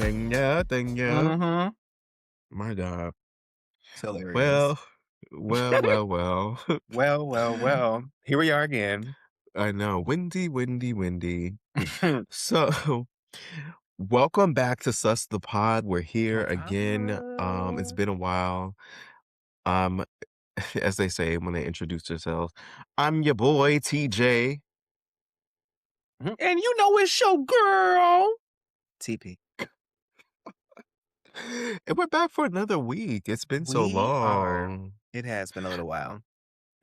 Thank you. Mm-hmm. My God. It's hilarious. Well, well. Well. Here we are again. I know. Windy. So, welcome back to Sus the Pod. We're here again. It's been a while. Um, as they say when they introduce themselves, I'm your boy TJ. And you know it's your girl. TP. And we're back for another week. It's been so We are. long. It has been a little while.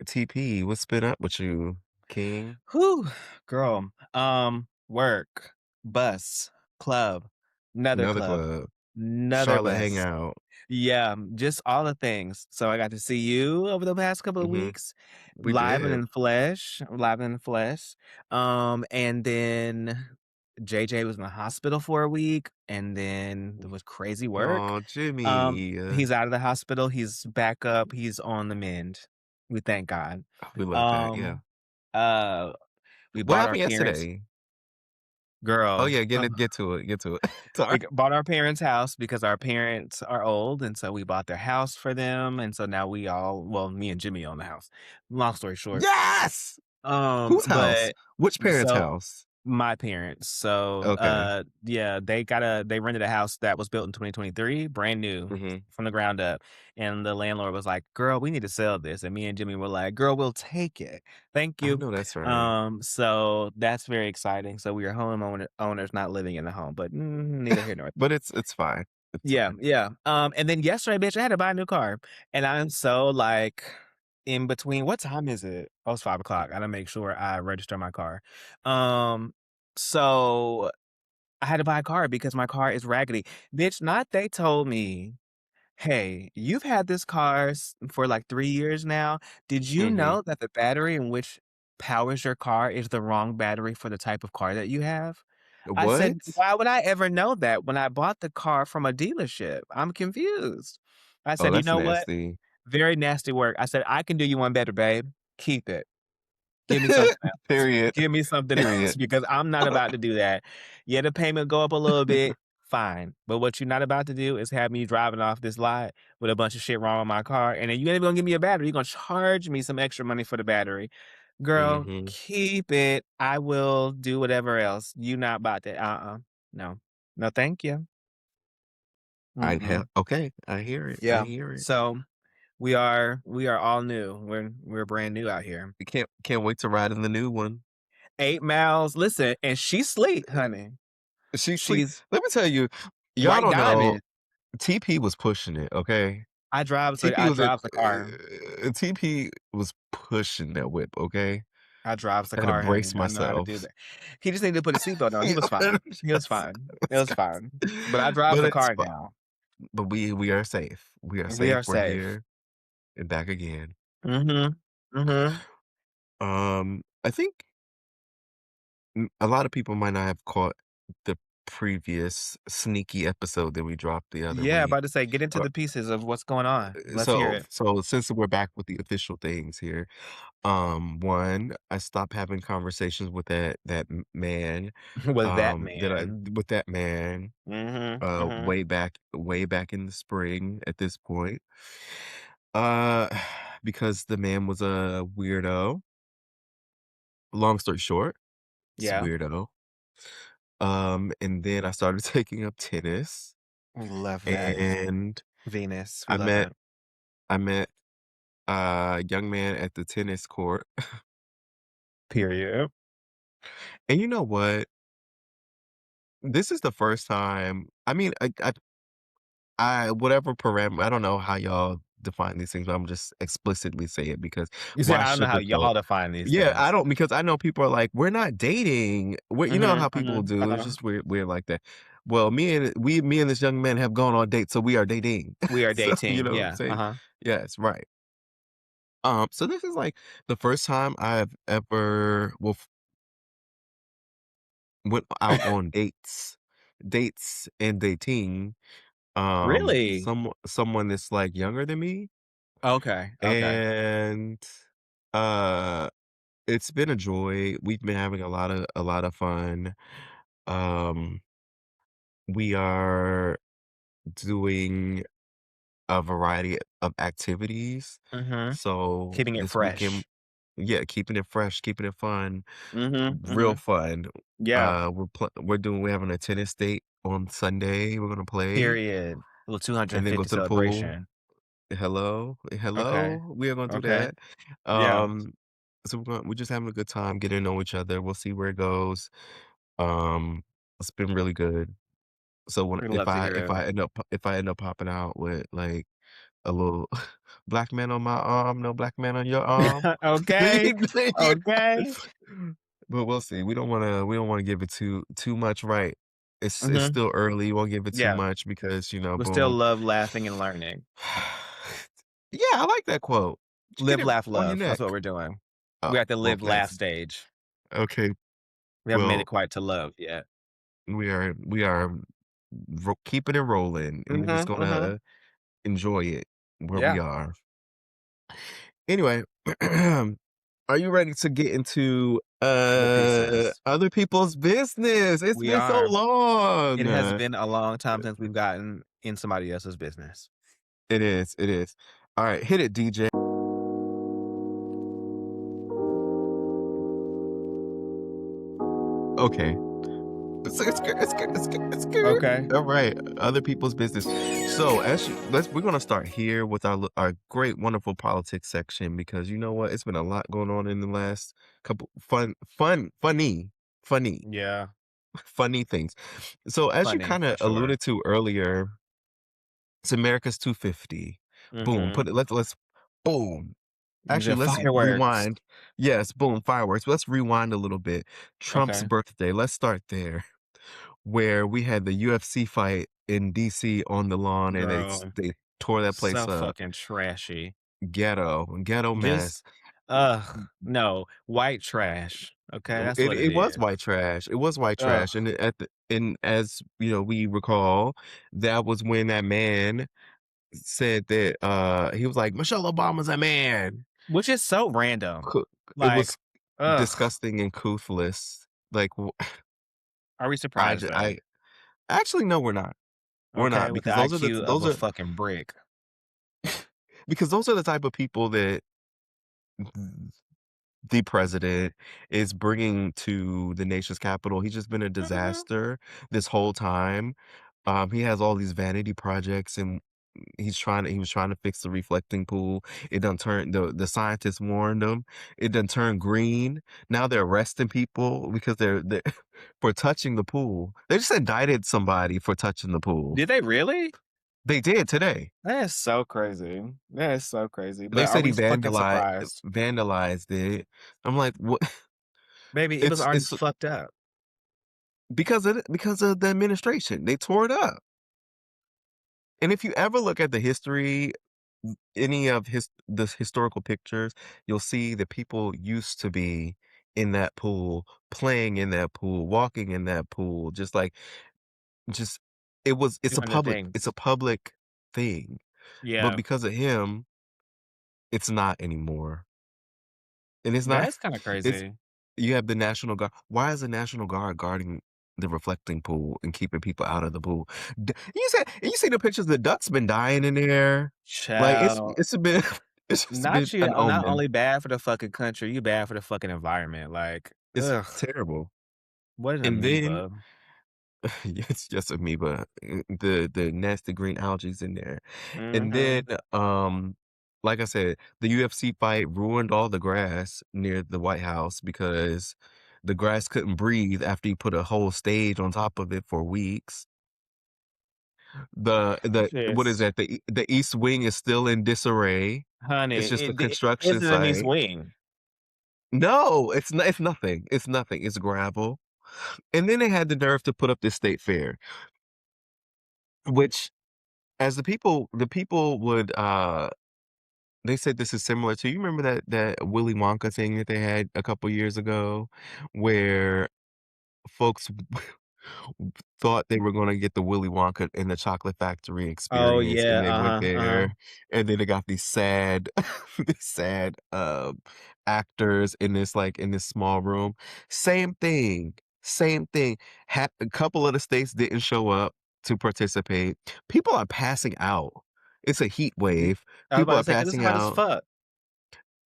TP, what's been up with you, King? Whew, girl. Work, bus, club, another Another club, club. another Charlotte bus. Hangout. Yeah, just all the things. So I got to see you over the past couple of Hmm. weeks, We did. live and in flesh. And then JJ was in the hospital for a week, and then there was crazy work. Oh, Jimmy. He's out of the hospital. He's back up. He's on the mend. We thank God. We love that. Yeah. Um, uh, we What bought our happened parents, yesterday? Oh girl. yeah, get to it. Get to it. Sorry. We bought our parents' house because our parents are old, and so we bought their house for them, and so now me and Jimmy own the house. Long story short. Yes. Whose house? But Which parent's so house? my parents. So, Okay. yeah, they rented a house that was built in 2023, brand new Hmm. from the ground up, and the landlord was like, "Girl, we need to sell this," and me and Jimmy were like, "Girl, we'll take it. Thank I you." know that's right. So that's very exciting. So we are owners, not living in the home, but neither here nor there. But it's fine. It's Yeah, fine. yeah. And then yesterday, bitch, I had to buy a new car, and I'm so like in between. What time is it? Oh, it's 5 o'clock. I gotta make sure I register my car. Um, so I had to buy a car because my car is raggedy. Bitch, not they told me, "Hey, you've had this car for like 3 years now. Did you Hmm. know that the battery in which powers your car is the wrong battery for the type of car that you have?" I said, What? "Why would I ever know that when I bought the car from a dealership? I'm confused." I Oh, said, "You that's know what? nasty. Very nasty work." I said, "I can do you one better, babe. Keep it. Give me something else. Period. Give me something else Period. because I'm not about to do that. Yeah, the payment go up a little bit, fine. But what you're not about to do is have me driving off this lot with a bunch of shit wrong with my car, and then you ain't even gonna give me a battery. You're gonna charge me some extra money for the battery. Girl, Hmm. keep it. I will do whatever else. You not about to. No. No, thank you. I have Mm-mm. okay. I hear it. I Yeah. hear it. So we are all new. We're brand new out here. Can't wait to ride in the new one. 8 miles. Listen, and she's sleep, honey. She's sleep. She's Let me tell you, y'all white don't know. diamond. TP was pushing it. Okay. TP I was a drives the car. TP was pushing that whip. Okay. I drives the I had to car, honey. brace I know how to do myself. that. He just needed to put a seatbelt on. He was fine. He was fine. It was fine. But I drive But the it's car fun. now. But we are safe. We are We safe. are We're safe. here and back again. Mhm. Mhm. I think a lot of people might not have caught the previous sneaky episode that we dropped the other Yeah, week. about to say, get into Uh, the pieces of what's going on. Let's hear so it. so since we're back with the official things here, one, I stopped having conversations with man, With that that I man. with that man, Mhm. Mhm. way back in the spring at this point, uh, because the man was a weirdo. Long story short, he's a Yeah. weirdo. And then I started taking up tennis, We love that. and Venus. We I love met it. I met a young man at the tennis court. Period. And you know what? This is the first time. I mean, I whatever parameter. I don't know how y'all define these things, but I'm just explicitly say it because You say, why I don't know how sugarcoat? y'all define these Yeah, I things. don't because I know people are like, we're not dating. You know how Mhm. people Mhm. do. It's Uh-huh. just weird like that. Well, me and this young man have gone on dates, so we are dating. We are So you dating. know what I'm Yeah. saying? Uh-huh. Yes, right. So this is like the first time I've ever went out on dates and dating. Really? Someone that's like younger than me, Okay. Okay. and uh, it's been a joy. We've been having a lot of fun. Um, we are doing a variety of activities. Mhm. So Keeping it this weekend, fresh. yeah, keeping it fresh, keeping it fun, Mhm, real mhm. fun. Yeah, We're having a tennis date on Sunday. We're gonna play period. Little and then go 250 to the pool. celebration. Hello, Okay, hello. We are gonna do okay. that. Yeah, Um, we're just having a good time, getting to know each other. We'll see where it goes. Um, it's been really good. So when we love to hear if I end up popping out with like a little black man on my arm, no black man on your arm. it. Okay, Then you okay. but we'll see. We don't wanna give it too much right. It's Mhm. still early. You won't give it too Yeah, much because, we still boom. love laughing and learning. Yeah, I like that quote. Just get Live, it laugh, on your love. That's neck. what we're doing. Oh, We're at the well, live, laugh that's stage. okay. We haven't made it Well, quite to love yet. we are keeping it rolling, and we're just Mhm, mhm. gonna enjoy it where we Yeah, are. Anyway, are you ready to get into the pieces. other people's business? It's We been so are. long. It has been a long time since we've gotten in somebody else's business. It is. It is. All right, hit it, DJ. Okay. It's good. It's good. It's good. It's good. Okay. All right. Other people's business. So we're gonna start here with our great, wonderful politics section because you know what? It's been a lot going on in the last couple funny, Yeah, funny things. So as you funny kind for of sure. alluded to earlier, it's America's 250. Boom. Mhm. Let's boom. Actually, The let's fireworks. rewind. Yes, boom, fireworks. Let's rewind a little bit. Trump's Okay. birthday. Let's start there. Where we had the UFC fight in DC on the lawn and Girl, they tore that place so up. fucking trashy. Ghetto Just mess. no, white trash, okay? That's It what it it was is. white trash. It was white Ugh, trash, and as we recall, that was when that man said that he was like Michelle Obama's a man. which is so random. Coo- It Like, was ugh, disgusting and toothless. Like are we surprised though? I actually no, we're not. We're Okay, not with the because those are IQ of those a are fucking brick. the type of people that the president is bringing to the nation's capital. He's just been a Mhm. disaster this whole time. He has all these vanity projects and he was trying to fix the reflecting pool. It done turned the scientists warned him. It done turned green. Now they're arresting people because they're for touching the pool. They just indicted somebody for touching the pool. Did they really? They did today. That is so crazy. That is so crazy, They but are said he we fucking surprised? vandalized it. I'm like, what? Baby, it was already It's fucked up. because of the administration. They tore it up. And if you ever look at the history, any of the historical pictures, you'll see that people used to be in that pool, playing in that pool, walking in that pool, just Doing the thing. it's a public thing. But Yeah. because of him, it's not anymore. And it's not That's kinda it's crazy. you have the National Guard. Why is the National Guard guarding the reflecting pool and keeping people out of the pool? You see the pictures, the ducks been dying in there. Like, Child, it's been it's just been an not omen. only bad for the fucking country, you bad for the fucking environment, like, It's ugh, terrible. what an And then amoeba. it's just amoeba, the nasty green algae's in there. And then, Mhm. like I said, the UFC fight ruined all the grass near the White House because the grass couldn't breathe after you put a whole stage on top of it for weeks. The what is Just that? The East Wing is still in disarray. honey, It's just a it construction isn't a new site. swing. No, it's nothing. It's nothing. It's gravel. And then they had the nerve to put up this state fair, which as the people would they said this is similar to, you remember that Willy Wonka thing that they had a couple years ago where folks thought they were gonna get the Willy Wonka and the Chocolate Factory Oh, experience, yeah, and they went uh-huh, uh-huh. there, and then they got these sad these sad, actors in this small room. Same thing, same thing. A couple of the states didn't show up. to participate. People are passing out. It's a heat Mm, wave. I was about People to are say, 'cause it's passing hot as out. fuck.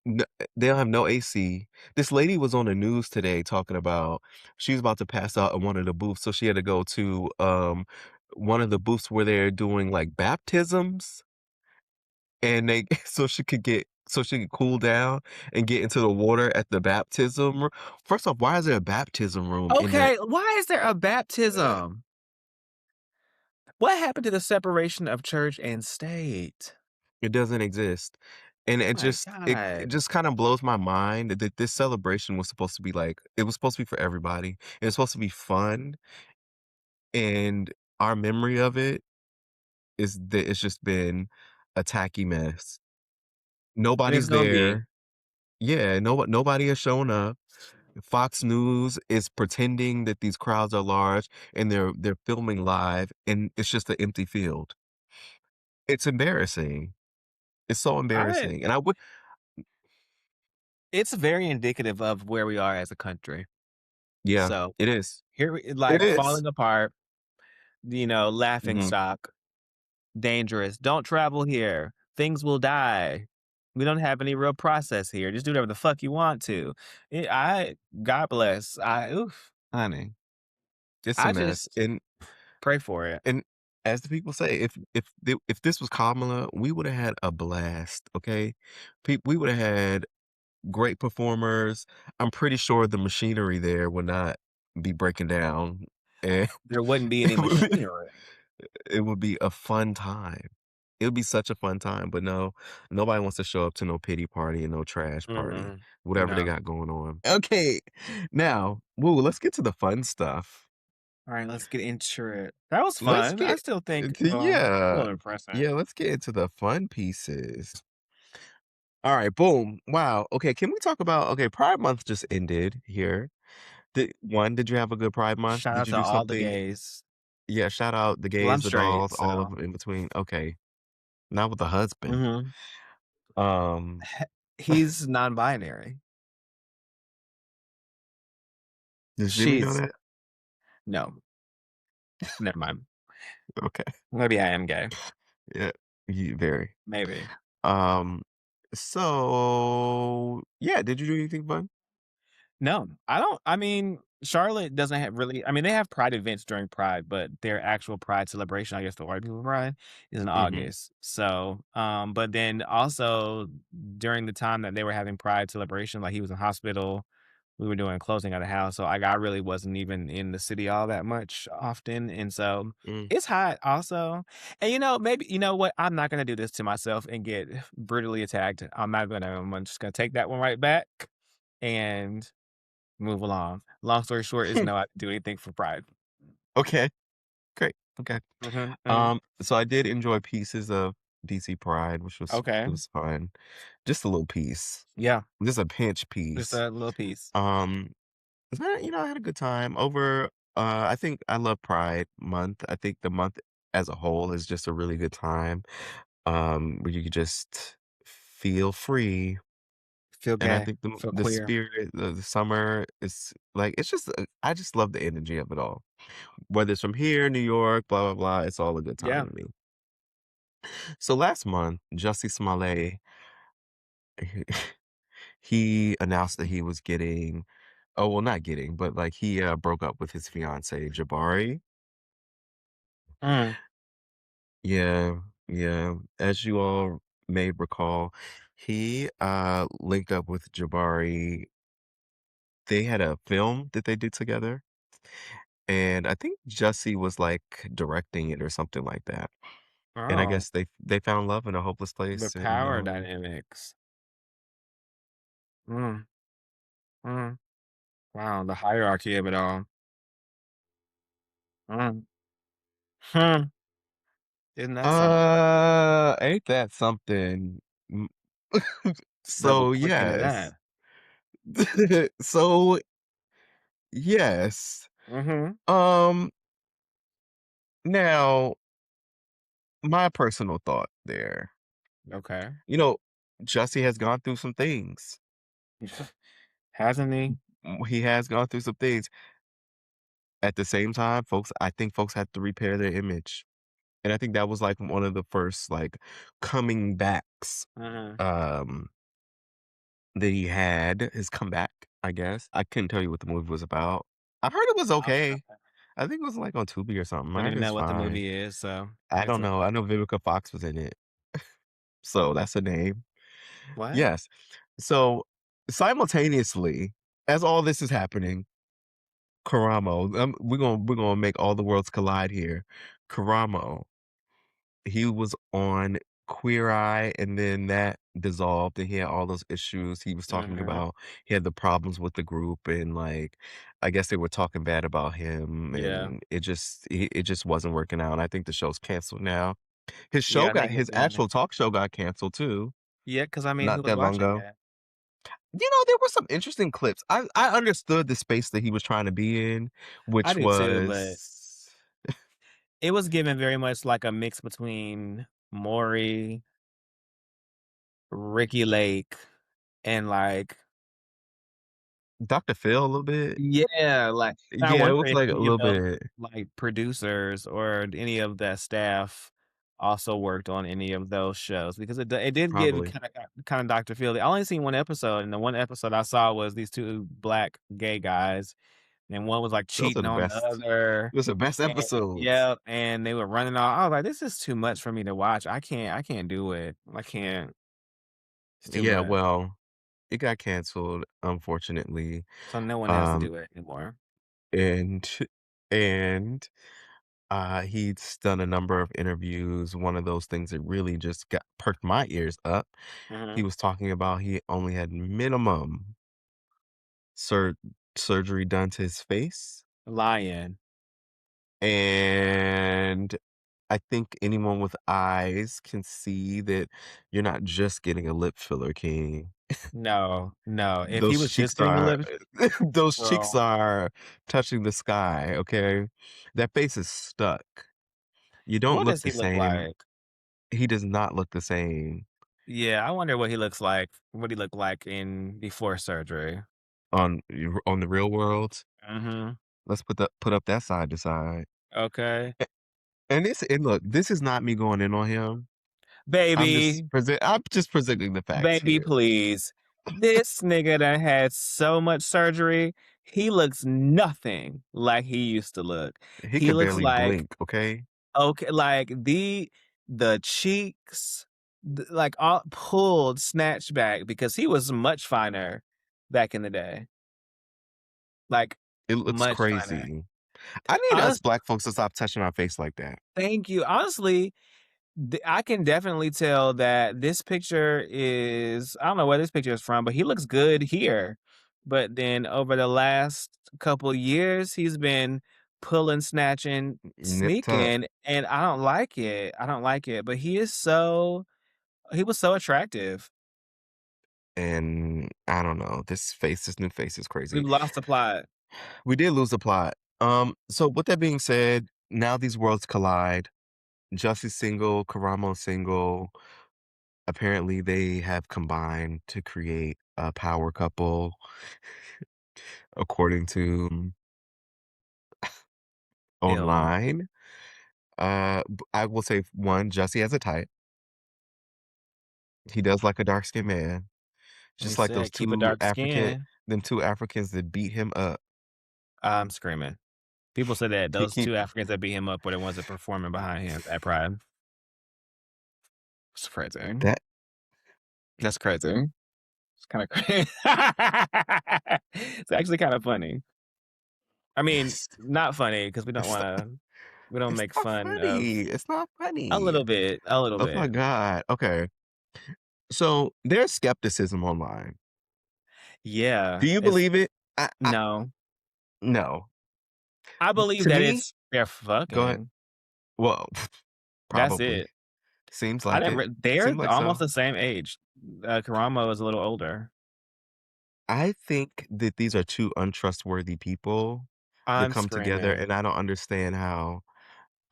They don't have no AC. This lady was on the news today talking about she was about to pass out in one of the booths, so she had to go to, one of the booths where they're doing, like, baptisms, and they so she could cool down and get into the water at the baptism roo First off, why is there a baptism room in the Okay, why is there a baptism? What happened to the separation of church and state? It doesn't exist, and Oh my it god. just kinda blows my mind that this celebration was supposed to be, like it was supposed to be for everybody. It was supposed to be fun, and our memory of it is that it's just been a tacky mess. And it's Nobody's gonna be. there. Yeah, nobody has shown up. Fox News is pretending that these crowds are large, and they're filming live, and it's just an empty field. It's embarrassing. It's so I embarrassing, and I would It's very indicative of where we are as a country. Yeah, So, it is. here we It like, is. falling apart, laughing Mhm. stock, dangerous, don't travel here, things will die. We don't have any real process here, just do whatever the fuck you want to. I God bless, oof, honey, It's a I mess, just pray for it. and as the people say, if this was Kamala, we woulda had a blast, okay? We woulda had great performers. I'm pretty sure the machinery there would not be breaking down, and There wouldn't be any it would be machinery. it would be a fun time. It would be such a fun time, but no, nobody wants to show up to no pity party and no trash party, Mm-mm. whatever they No. got going on. Okay, now, woo, let's get to the fun stuff. Alright, let's get into it. That was Let's fun. I get still think, into a yeah. little impressive. Yeah, let's get into the fun pieces. Alright, boom. Wow. Okay, can we talk about okay, Pride Month just ended here. Did you have a good Pride Month? Shout Did out you to do all the something gays. yeah, shout out the Well, I'm gays, the straight, dolls, all of so them in between. Okay, not with the husband. mhm. Um, He's non-binary. did we know She's that? no, never mind. Okay. Maybe I am gay. Yeah, very. Maybe. Um, so yeah, did you do anything fun? No, I don't I mean, Charlotte doesn't have really I mean, they have pride events during Pride, but their actual Pride celebration, I guess the white people Pride, is in Mhm. August. So, but then also during the time that they were having Pride celebration, like he was in hospital, we were doing closing of the house. So like I really wasn't even in the city all that much often. And so Mm. it's hot also. And maybe you know what? I'm not gonna do this to myself and get brutally attacked. I'm just gonna take that one right back and move along. Long story short is no, I didn't do anything for Pride. Okay, great. Okay. Mhm, mhm. So I did enjoy pieces of DC Pride, which was Okay. it was fun. Just a little piece. Yeah, Just a pinch just piece. a little piece. Um, I had a good time over I think I love Pride Month. I think the month as a whole is just a really good time. Where you could just feel free. Feel And I gay, think feel the queer. spirit, the summer is like it's just I just love the energy of it all. Whether it's from here, New York, blah blah blah, it's all a good time Yeah. to me. So last month, Jussie Smollett, he announced that he was getting, oh well, not getting, but like he broke up with his fiance Jabari. Mm, Yeah, yeah. As you all may recall, he linked up with Jabari. They had a film that they did together. And I think Jussie was, like, directing it or something like that. And I oh, guess they found love in a hopeless the place and, power dynamics. Mm, mm. Wow, the hierarchy of it all. Mm, hmm. Isn't that something? ain't that something? Mm. Double So, quick into yes. that. So, yes. Mhm. Um, now, my personal thought there, Okay. you know, Jussie has gone through some things. Hasn't he? He has gone through some things. at the same time, I think folks had to repair their image, and I think that was, like, one of the first, like, coming backs, Mhm. um, that he had, his comeback, I guess. I couldn't tell you what the movie was about. I heard it was okay. Okay. I think it was, like, on Tubi or something. I Don't heard even it was know what the fine. movie is, so I I guess don't we'll know. I know Vivica Fox was in it, so that's a name. what? Yes. So, simultaneously, as all this is happening, Karamo, we're gonna make all the worlds collide here. Karamo, he was on Queer Eye, and then that dissolved, and he had all those issues he was talking Mhm. about. He had the problems with the group, and, like, I guess they were talking bad about him, Yeah. and it just wasn't working out, and I think the show's canceled now. Yeah, I think His it's actual talk show got canceled too, yeah, 'cause I mean, who not was that long watching ago. it? There were some interesting clips. I understood the space that he was trying to be in, I which do too, but was it was given very much like a mix between Maury, Ricky Lake, and, like Dr. Phil a little bit. yeah, like and I Yeah, it wonder was if like a any of little those, bit like, producers or any of that staff also worked on any of those shows because it did give probably. kinda Dr. Phil. I only seen 1 episode, and the 1 episode I saw was these 2 black gay guys, and one was, like, Those are cheating the on the best other. those are the best And episodes. yeah, and they were running off. I was like, "This is too much for me to watch. I can't do it. I can't. It's too Yeah, much." well, it got canceled, unfortunately. So no one has to Um, do it anymore. and and, he's done a number of interviews. One of those things that really just got perked my ears up, he Mhm. was talking about he only had minimum sur surgery done to his face, Lion. and I think anyone with eyes can see that you're not just getting a lip filler, king. No, no. If he Those was just cheeks getting the are lips those cheeks girl, are touching the sky, okay? That face is stuck. You don't what look does the he look same. like? He does not look the same Yeah, I wonder what he looks like what he looked like in before surgery. on the real world. Mhm. Let's put up that side to side. Okay. A and look, this is not me going in on him. Baby, I'm just presenting the facts baby, here. please. This nigga that had so much surgery, he looks nothing like he used to look. He He could looks barely like blink, okay? okay, like the cheeks, like all pulled, snatched back because he was much finer back in the day, like It looks much finer. crazy. I need us Honest, black folks to stop touching our face like that. thank you. Honestly, I can definitely tell that this picture is. I don't know where this picture is from, but he looks good here. But then over the last couple years, he's been pulling, snatching, Nip tuck. sneaking, and I don't like it. I don't like it. But he was so attractive. And I don't know, this new face is We've crazy. lost the plot. We did lose the plot. So with that being said, now these worlds collide. Jussie's single, Karamo's single. Apparently, they have combined to create a power couple, according to Ill. online. I will say one, Jussie has a type. He does like a dark skinned man, He just like those said, "Keep a dark skin." them two Africans that beat him up. I'm screaming. People said that He, those he 2 Africans that beat him up were the ones that performing behind him at Pride. It's crazy. that That's crazy. It's kinda crazy. It's actually kinda funny. I mean, not funny because it's we don't it's make not fun of funny. It's not a funny. little bit, a little Oh my bit. god. Okay. So there's skepticism online. Do Yeah, you it's believe it? I no. no. I believe To that me, it's they're go ahead. fucking. Well, That's probably. it. Seems I like it. never they're Seems like almost so. the same age. Karamo is a little older. I think that these are two untrustworthy people that I'm come together, and screaming. I don't understand how,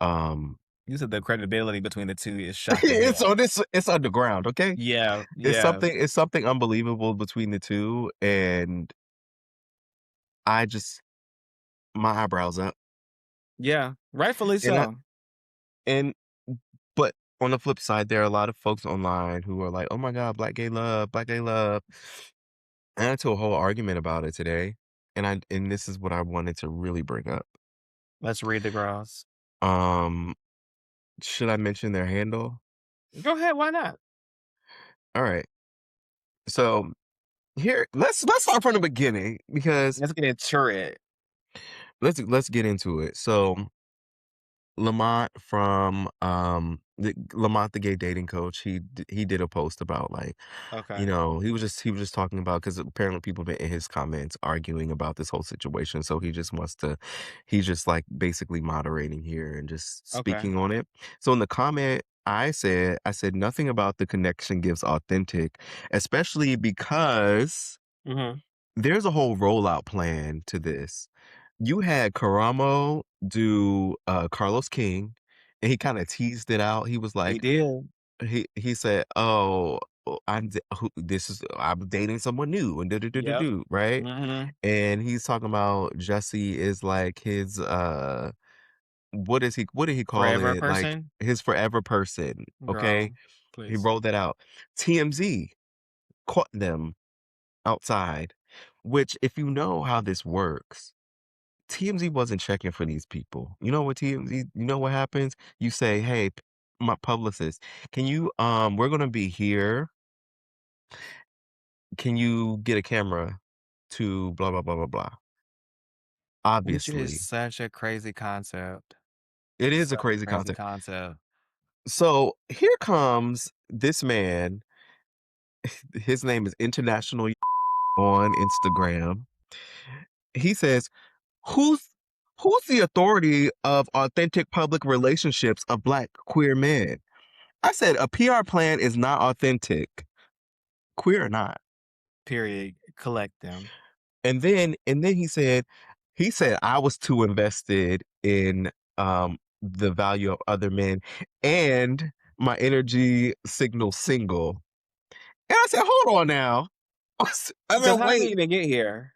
um You said the credibility between the 2 is shot to hell. it's underground, okay? Yeah, yeah. It's something unbelievable between the 2, and I just my eyebrows up. Yeah, rightfully And I so. and but on the flip side, there are a lot of folks online who are like, "Oh my god, black gay love, black gay love." And I had to a whole argument about it today, and this is what I wanted to really bring up. Let's read the girls. Um, should I mention their handle? Go ahead, why not? All right. So here, let's start from the beginning because Let's get into it. let's get into it. So Lamont from Lamont the gay dating coach, he did a post about like, Okay, he was just talking about because apparently people been in his comments arguing about this whole situation. So he just wants to he's just like basically moderating here and just okay. speaking on it. So in the comment I said nothing about the connection gives authentic, especially because Mhm. there's a whole rollout plan to this. You had Karamo do, Carlos King, and he kinda teased it out. He was He like did. he said, "Oh, I'm dating someone new and do do do do Yep. do," right? Mhm. And he's talking about Jussie is like his, what did he call Forever it? Like, person? his forever person, okay? Girl, He please. rolled that out. TMZ caught them outside, which if you know how this works, TMZ wasn't checking for these people. You know what TMZ, you know what happens? You say, "Hey, my publicist, can you we're going to be here. Can you get a camera to blah blah blah blah blah." Which is Obviously, such a crazy concept. it is a Such a crazy crazy concept. concept. So, here comes this man. His name is International on Instagram. He says, "Who's who's the authority of authentic public relationships of black queer men?" I said, "A PR plan is not authentic, queer or not." Period. Collect them. And then he said I was too invested in the value of other men and my energy signal single. And I said, "Hold on now." I Because said, how did we "Wait." even get here?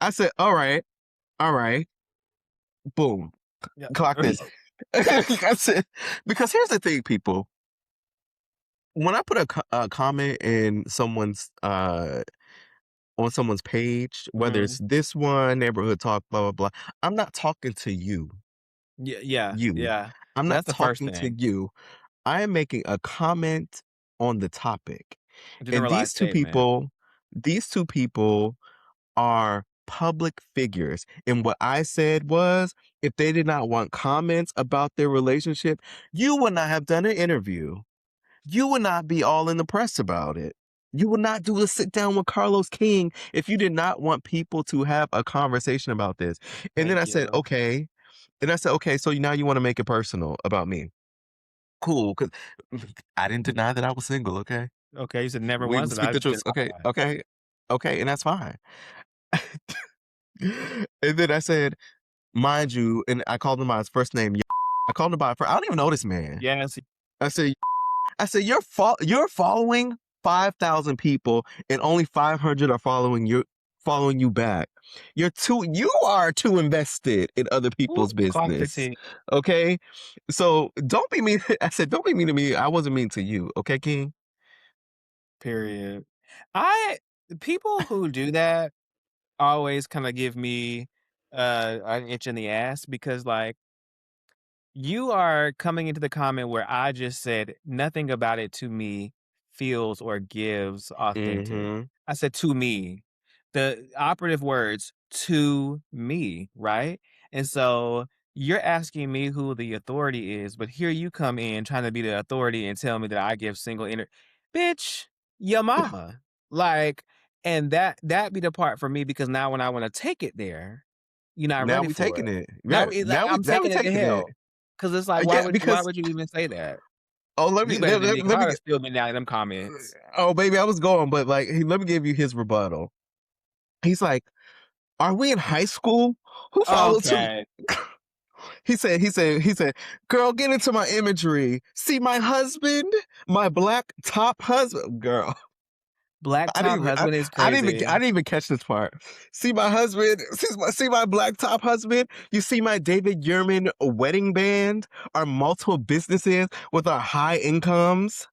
I said, all right, boom, Yeah. clock this." I said, because here's the thing, people. When I put a comment in someone's on someone's page, whether it's Mhm. this one, neighborhood talk, blah, blah, blah, I'm not talking to you. Yeah, yeah, You. yeah. I'm not That's the first talking to thing. you. I am making a comment on the topic. And Generalized statement. these two people are public figures. And what I said was, if they did not want comments about their relationship, you would not have done an interview. You would not be all in the press about it. You would not do a sit down with Carlos King if you did not want people to have a conversation about this. And then Thank I said, you. okay. And I said, okay, so now you want to make it personal about me. Cool. Cause I didn't deny that I was single. Okay. Okay, you said never We once would speak denied the truth. Okay. that. Okay. Okay. And that's fine. And then I said, mind you, and I called him by his first name. I called him by, I don't even know this man. Yes, I said, you're following 5,000 people and only 500 are following you back. You are too invested in other ooh, people's clock the business. T. Okay? So don't be mean. I said, don't be mean to me. I wasn't mean to you. Okay, King? Period. I People who do that always kinda give me, an itch in the ass because, like, you are coming into the comment where I just said nothing about it to me feels or gives authentic. Mm-hmm. I said to me. The operative words to me, right? And so you're asking me who the authority is, but here you come in trying to be the authority and tell me that I give single inter bitch, your mama. Like, and that be the part for me because now when I want to take it there, you're not Now ready we for taking it. it. Now Right. like, I'm Now we taking it to taking it. hell. Cause it's like, Yeah, why because would you even say that? let me You better than me. let me Carter get still been down in them comments. oh baby, I was going, but like let me give you his rebuttal. He's like, "Are we in high school? Who follows who?" Okay. He said, "Girl, get into my imagery. See my husband, my black top husband, girl." Black top husband is I crazy. didn't even catch this part. See my husband, see my black top husband. You see my David Yurman wedding band, our multiple businesses with our high incomes.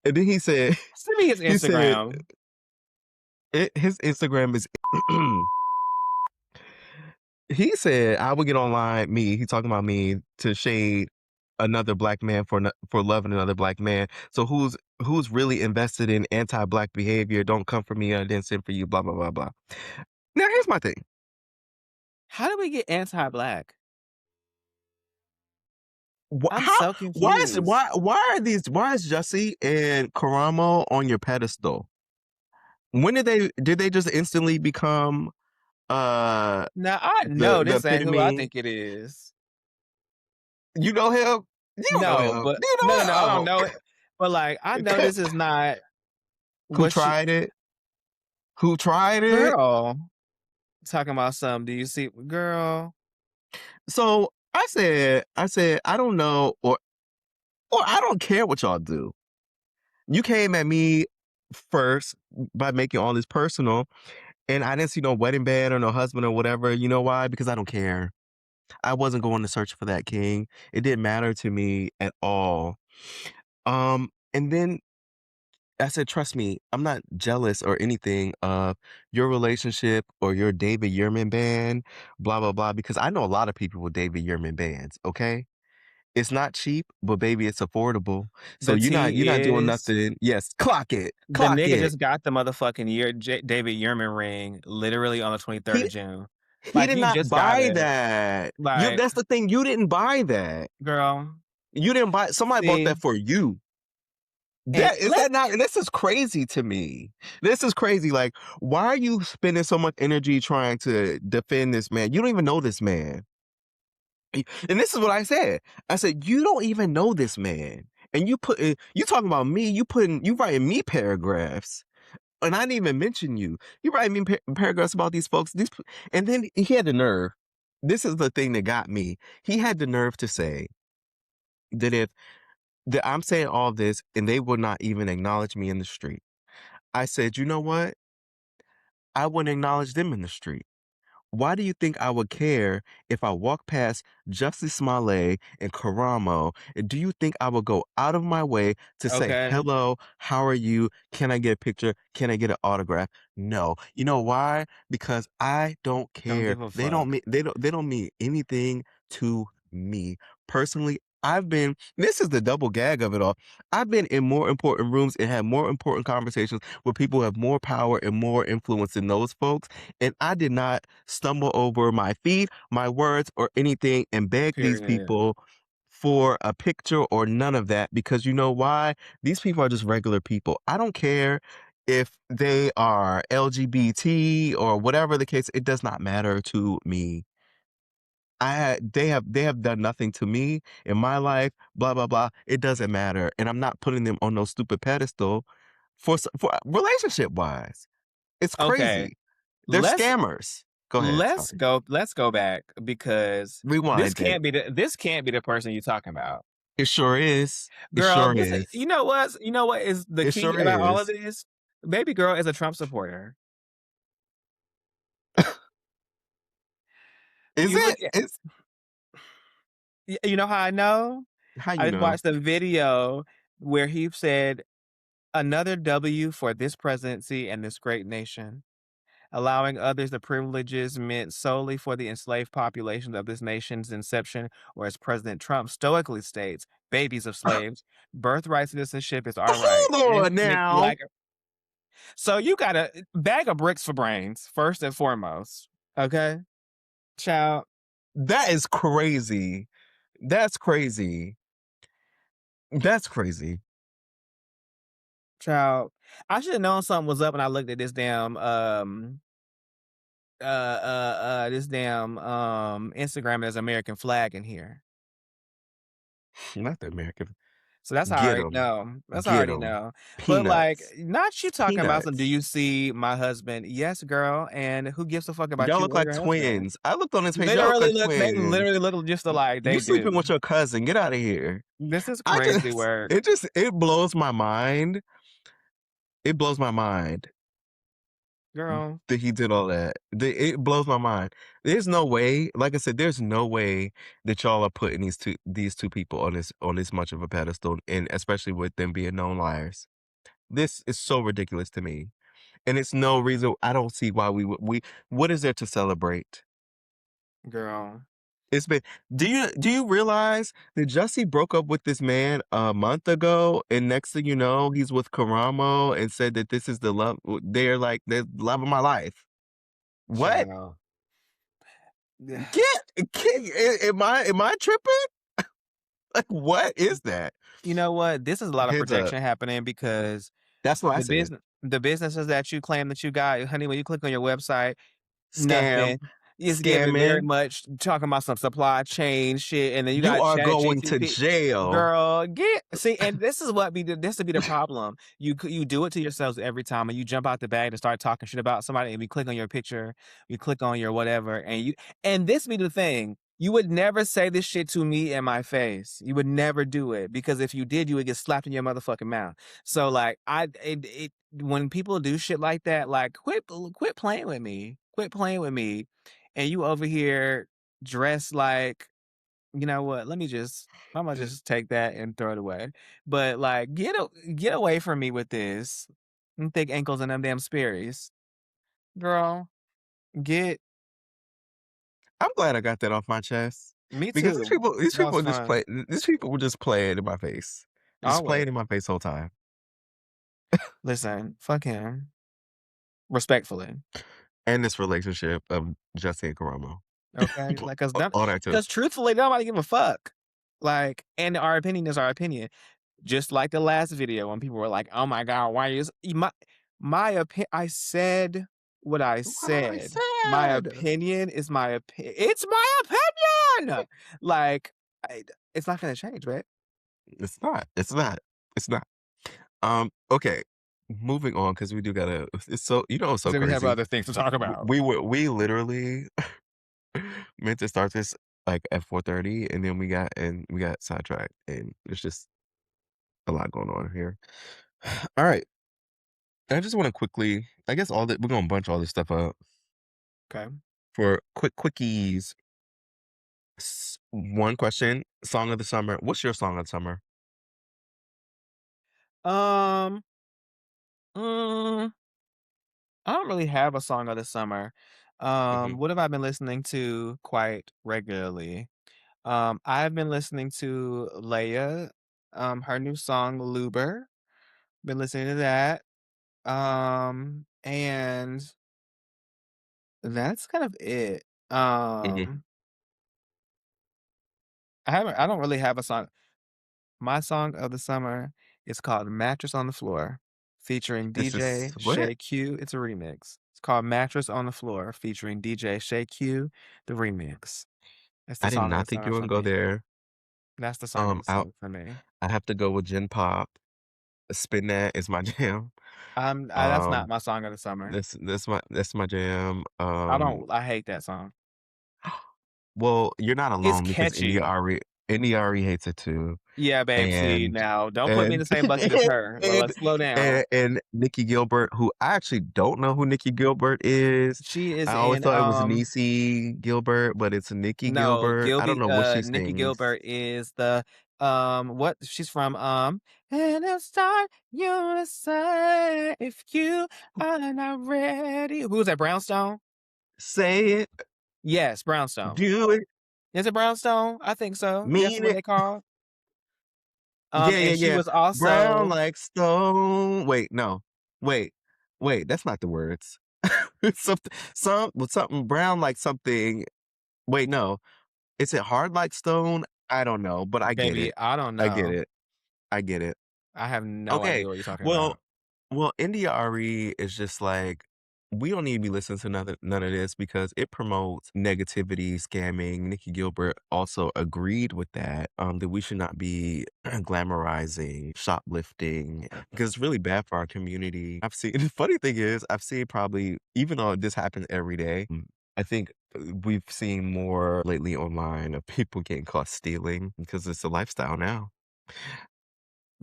And then he said, Send me his he said Instagram. his Instagram is. He said I would get online, me. He talking about me to shade another black man for loving another black man. So who's really invested in anti-black behavior? Don't come for me. I didn't send for you. Blah blah blah blah. Now here's my thing. How do we get anti-black? I'm How so confused. why is Jussie and Karamo on your pedestal? When did they just instantly become uh Now I know the this ain't who I epitome? think it is. You know him? You don't know No, him. but You know no, no, him? no, I don't know it. But like, I know this is not Who what she tried it? Who tried it? girl talking about something. Do you see girl? So I said, I don't know, or I don't care what y'all do. You came at me first by making all this personal, and I didn't see no wedding band or no husband or whatever. You know why? Because I don't care. I wasn't going to search for that king. It didn't matter to me at all. And then I said, trust me, I'm not jealous or anything of your relationship or your David Yurman band, blah, blah, blah, because I know a lot of people with David Yurman bands, okay? It's not cheap, but baby, it's affordable. So The you're not tea doing is nothing. Yes, clock it. the Clock nigga it. just got the motherfucking David Yurman ring literally on the 23rd He of June. he Like did you not just got buy it. that. You Like, That's the thing. You didn't buy that. girl, You didn't buy somebody bought see, that for you. and That is let that not this is crazy to me. This is crazy. Like, why are you spending so much energy trying to defend this man? You don't even know this man. And this is what I said. I said, you don't even know this man. And you talking about me, you writing me paragraphs. And I didn't even mention you. You writing me paragraphs about these folks. And then he had the nerve. This is the thing that got me. He had the nerve to say that if that I'm saying all this and they would not even acknowledge me in the street. I said, you know what? I wouldn't acknowledge them in the street. Why do you think I would care if I walk past Justice Smollett and Karamo? And do you think I would go out of my way to say, okay, hello, how are you? Can I get a picture? Can I get an autograph? No. You know why? Because I don't don't care. give a fuck. They don't mean anything to me. Personally, this is the double gag of it all. I've been in more important rooms and had more important conversations with people who have more power and more influence than those folks. And I did not stumble over my feet, my words, or anything and beg these Period. people for a picture or none of that because you know why? These people are just regular people. I don't care if they are LGBT or whatever the case, it does not matter to me. They have done nothing to me in my life, blah blah blah. It doesn't matter, and I'm not putting them on no stupid pedestal for relationship wise. It's Okay, crazy. They're let's scammers. Go ahead. Sorry. let's go back because Rewind it. this can't be the person you're talking about. It sure is. It Girl, sure this is. you know what is the It key sure about all of is. this? Baby girl is a Trump supporter. Is You it? look at It's you know how I know? how I you just know. watched a video where he said, "Another W for this presidency and this great nation. Allowing others the privileges meant solely for the enslaved populations of this nation's inception, or as President Trump stoically states, babies of slaves, birthright citizenship is our right. Hold on now. So you got a bag of bricks for brains, first and foremost. Okay? Child, That is crazy. That's crazy. That's crazy. child. I should have known something was up when I looked at this damn Instagram. There's American flag in here. Not the American. So that's how I Get already them. know. That's how I Get already them. know. But like, Peanuts. not you talking about some, do Peanuts. you see my husband? Yes, girl. And who gives a fuck about Y'all you look or like your husband? twins. I looked on this page. Y'all look like They twins. literally look just alike. You They sleeping do. with your cousin. Get out of here. This is I crazy work. it blows my mind It blows my mind Girl, that he did all that. It blows my mind. There's no way, like I said, there's no way that y'all are putting these two people on this much of a pedestal, and especially with them being known liars. This is so ridiculous to me. And it's no reason I don't see why we what is there to celebrate? girl, It's been do you realize that Jussie broke up with this man a month ago, and next thing you know, he's with Karamo and said that this is the love they're like the love of my life. What? child. Am I tripping? Like what is that? You know what? This is a lot of Heads up. projection happening because That's what I the said. businesses that you claim that you got, honey, when you click on your website, Scam, nothing. It's giving very scamming. much talking about some supply chain shit, and then you You got are Chat going to GTP. jail. Girl, get see, and this would be the problem. You do it to yourselves every time, and you jump out the bag and start talking shit about somebody, and we click on your picture, we click on your whatever, and this be the thing. You would never say this shit to me in my face. You would never do it because if you did, you would get slapped in your motherfucking mouth. So like when people do shit like that, like quit playing with me. Quit playing with me. And you over here dressed like, you know what? Imma just take that and throw it away. But like get away from me with this. Them thick ankles and them damn Sperry's. Girl, get I'm glad I got that off my chest me because too. these That people was are just fun. play these people were just playing in my face. Just Always. playing in my face whole time. Listen, fuck him. Respectfully. And this relationship of Jussie and Karamo. Okay? Like, All that too. cause truthfully, nobody give a fuck. Like, and our opinion is our opinion. Just like the last video when people were like, "Oh my god, why is" I said what I What I said. My said. opinion is it's my opinion! Like, I it's not gonna change, babe. It's not. It's not. It's not. Okay. Moving on because we do gotta. It's so it's so So we have crazy. other things to talk about. We literally meant to start this like at 4:30, and then we got sidetracked, and it's just a lot going on here. All right. I just want to quickly, I guess all that we're gonna bunch all this stuff up Okay. for quickies. One question: Song of the summer. What's your song of the summer? Um, mm, I don't really have a song of the summer. Hmm. What have I been listening to quite regularly? I've been listening to Leia, her new song Luber. Been listening to that. And that's kind of it. Hmm. I don't really have a song. My song of the summer is called Mattress on the Floor, featuring This is DJ what Shay Q. It's a remix. It's called Mattress on the Floor, featuring DJ Shay Q, the remix. That's the I did song of the not think summer you for would go me. there. That's the song of the I summer for me. I have to go with Gen Pop. Spin that is my jam. That's not Um, my song of the summer. that's my jam. I hate that song. Well, you're not It's alone because catchy. India Ari hates it too, Yeah, babe, see, and now, don't put me in and the same bucket as her. and Let's slow down. and Nikki Gilbert, who I actually don't know who Nikki Gilbert is. She is I always in, thought it was Niecy Gilbert, but it's Nikki no, Gilbert. I don't know what she Nikki sings. Gilbert is what she's from, "And it's time you decide if you are not ready." Who was that, Brownstone? Say it, Yes, Brownstone. do it, Is it Brownstone? I think so. That's mean what it. they call. Yeah, yeah, And she yeah. was Brown also like stone. Wait, no. Wait. Wait, that's not the words. It's something brown like something. Wait, no. Is it hard like stone? I don't know, but I get baby, it. I don't I get know. it. I get it. I have no Okay. idea what you're talking Well, about. India Arie is just like we don't need to be listening to none of this because it promotes negativity, scamming. Nikki Gilbert also agreed with that. That we should not be glamorizing shoplifting because it's really bad for our community. I've seen the funny thing is I've seen probably even though this happens every day. I think we've seen more lately online of people getting caught stealing because it's a lifestyle now.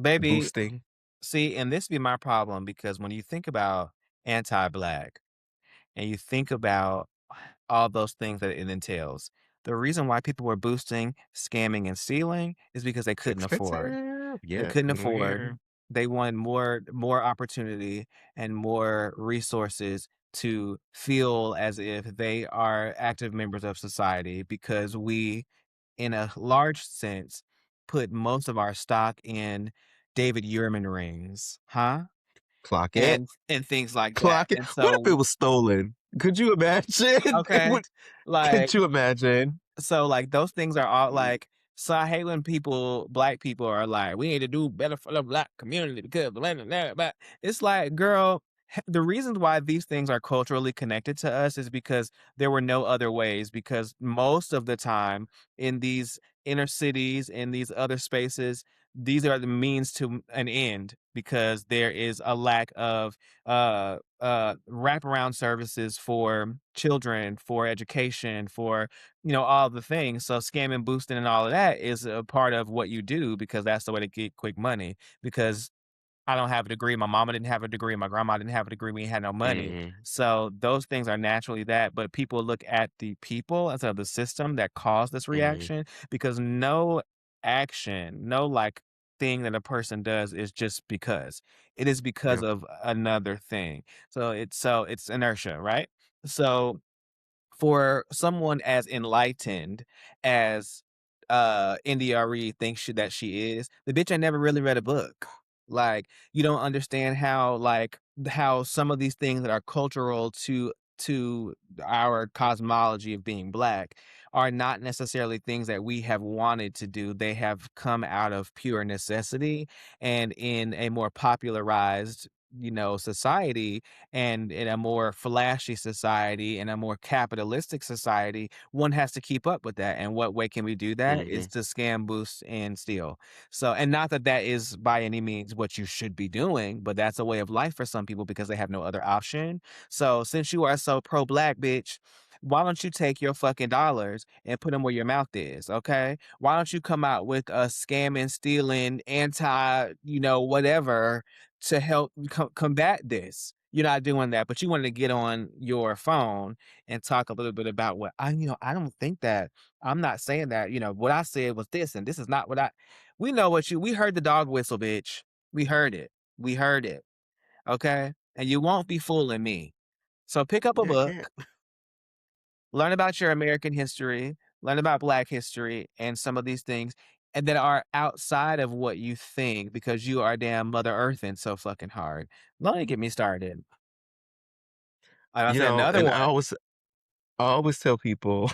Baby, Boosting. See, and this be my problem because when you think about anti-black and you think about all those things that it entails, the reason why people were boosting, scamming, and stealing is because they couldn't afford. Expensive. They Yeah, couldn't we're afford. here. They wanted more opportunity and more resources to feel as if they are active members of society because we, in a large sense, put most of our stock in David Yurman rings, huh? Clock it. And things like that. Clock it. And What if it so, was stolen? Could you imagine? okay, Could like you imagine? so, like, those things are all like so I hate when black people are like, "We need to do better for the black community because blah, blah, blah, blah." It's like, girl, the reasons why these things are culturally connected to us is because there were no other ways, because most of the time in these inner cities, in these other spaces, these are the means to an end because there is a lack of wraparound services for children, for education, for all the things. So scamming, boosting, and all of that is a part of what you do because that's the way to get quick money. Because I don't have a degree, my mama didn't have a degree, my grandma didn't have a degree, we had no money. Mm, So those things are naturally that, but people look at the people instead of the system that caused this mm, reaction because no action, no like thing that a person does is just because. It is because yep. of another thing. So it's inertia, right? So for someone as enlightened as India Arie thinks that she is, the bitch ain't never really read a book. Like, you don't understand how how some of these things that are cultural to our cosmology of being black are not necessarily things that we have wanted to do. They have come out of pure necessity and in a more popularized, society and in a more flashy society, in a more capitalistic society, one has to keep up with that. And what way can we do that? Is Mhm, to scam, boost, and steal. So, and not that that is by any means what you should be doing, but that's a way of life for some people because they have no other option. So, since you are so pro black, bitch, why don't you take your fucking dollars and put them where your mouth is, okay? Why don't you come out with a scamming, stealing, anti, whatever to help combat this? You're not doing that, but you wanted to get on your phone and talk a little bit about what I don't think that I'm not saying that, what I said was this and this is not what we know we heard the dog whistle, bitch. We heard it. We heard it. Okay. And you won't be fooling me. So pick up a yeah, I book, can't. learn about your American history, learn about black history and some of these things and that are outside of what you think because you are damn Mother Earthing so fucking hard. Don't even get me started. Like I said, another And I one. always tell people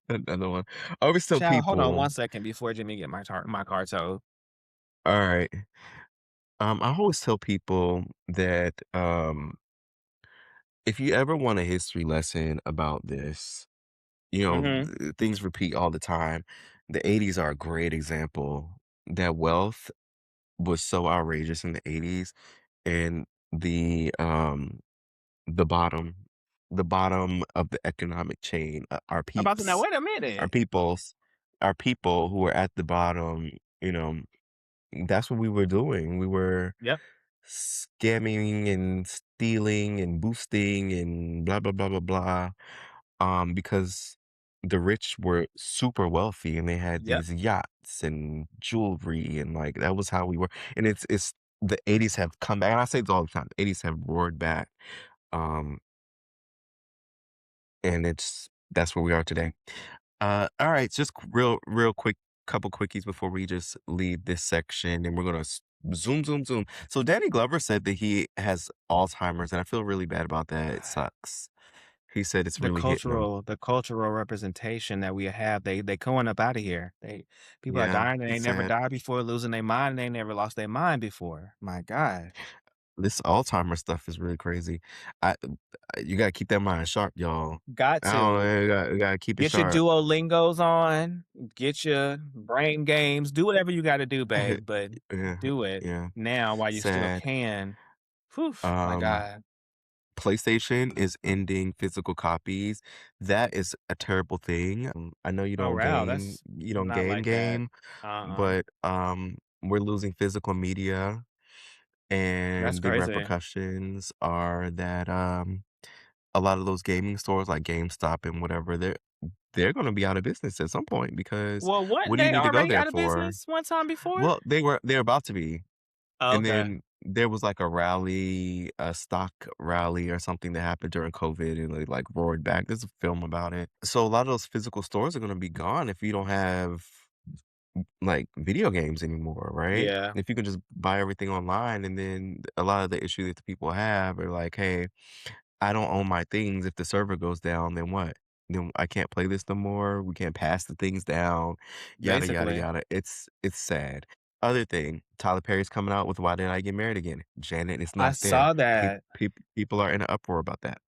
another one. I always tell Child, hold on people, 1 second before Jimmy get my car towed. alright, I always tell people that, if you ever want a history lesson about this, Mhm. things repeat all the time. The '80s are a great example that wealth was so outrageous in the '80s, and the, um, the bottom the bottom of the economic chain, our About to now, peeps, wait a our minute. peoples, our people who were at the bottom, you know, that's what we were doing. We were Yep, scamming and stealing and boosting and blah blah blah blah blah. Because the rich were super wealthy and they had yep. these yachts and jewelry and like that was how we were. And it's the '80s have come back. And I say this all the time. The '80s have roared back. Um, and that's where we are today. All right, just real quick, couple quickies before we just leave this section, and we're gonna zoom, zoom, zoom. So Danny Glover said that he has Alzheimer's, and I feel really bad about that. It sucks. He said it's The really hitting him. cultural the cultural representation that we have, they going up out of here. People are Yeah, dying, and they it's never sad. died before losing their mind, and they never lost their mind before. My God. This Alzheimer's stuff is really crazy. I, you gotta keep that mind sharp, y'all. Got I don't to. know, you gotta keep it Get your sharp. Duolingos on, get your brain games, do whatever you gotta do, babe, but Yeah, do it yeah, now while you still sad. can. Whew, my Um, God. PlayStation is ending physical copies. That is a terrible thing. I know Oh, wow, that's you don't not like that. game, Uh-uh. but we're losing physical media. That's And the crazy. repercussions are that, a lot of those gaming stores like GameStop and whatever, they're gonna be out of business at some point because Well, what weren't do you they need to go already there out of for? business one time before? Well, they're about to be, Oh, and okay. then there was like a rally, a stock rally or something that happened during COVID and they like roared back. There's a film about it. So a lot of those physical stores are gonna be gone if you don't have like video games anymore, right? Yeah, If you can just buy everything online and then a lot of the issue that the people have are like, hey, I don't own my things. If the server goes down, then what? Then I can't play this no more. We can't pass the things down, yada yada basically. yada. It's sad. Other thing, Tyler Perry's coming out with "Why Did I Get Married Again?" Janet is I not there. saw that. People are in an uproar about that.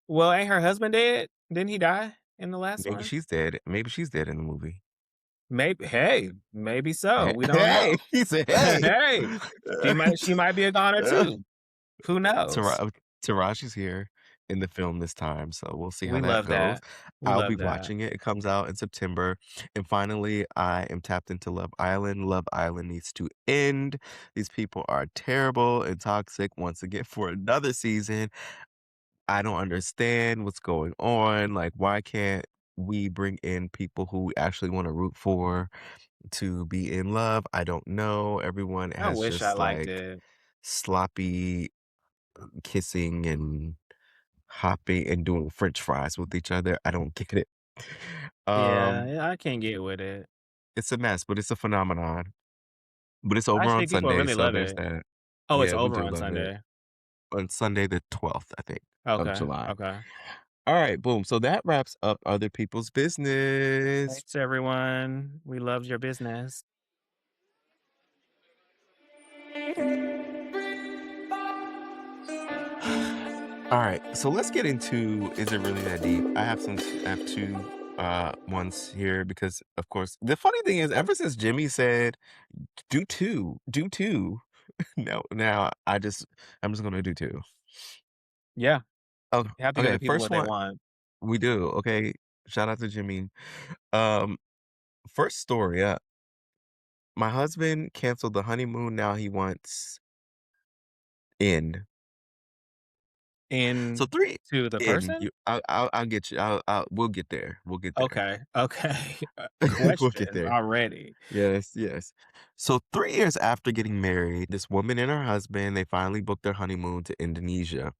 Well, ain't her husband dead? Didn't he die in the last Maybe one? she's dead. Maybe she's dead in the movie. Maybe hey, maybe so, Hey, we don't hey, know. he said, hey. Hey, she might be a goner too. Who knows? Taraji's here in the film this time, so we'll see how We that love goes. that. We I'll be love that. watching it. It comes out in September. And finally, I am tapped into Love Island. Love Island needs to end. These people are terrible and toxic once again for another season. I don't understand what's going on. Like, why can't we bring in people who we actually want to root for to be in love? I don't know. Everyone I has wish I just liked like it. sloppy kissing and hopping and doing french fries with each other. I don't get it. Um, Yeah, I can't get with it. it's a mess, but it's a phenomenon. But it's I over on see people Sunday, really so love there's it. that. Oh, it's Yeah, we over do on love it. Sunday. On Sunday the 12th, I think, of Okay, July. okay. All right, boom. So that wraps up other people's business. Thanks, everyone. We loved your business. All right, so let's get into is it really that deep? I have two ones here because of course the funny thing is ever since Jimmy said do two. No, now I'm just gonna do two. Yeah, Oh, you have to give okay. the people First what they one want. we do. Okay, shout out to Jimmy. Um, first story. My husband canceled the honeymoon. Now he wants in. So In three to the in. person? I'll get you. We'll get there. We'll get there. Okay, okay. We'll get Questions there. already. Yes, yes. So 3 years after getting married, this woman and her husband they finally booked their honeymoon to Indonesia.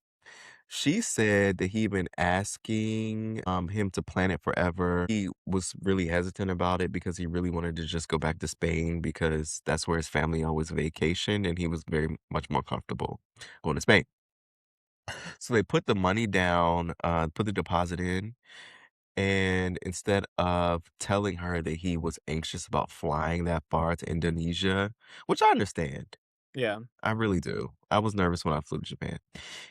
She said that he'd been asking, him to plan it forever. He was really hesitant about it because he really wanted to just go back to Spain because that's where his family always vacationed, and he was very much more comfortable going to Spain. So they put the money down, put the deposit in, and instead of telling her that he was anxious about flying that far to Indonesia, which I understand, Yeah, I really do. I was nervous when I flew to Japan.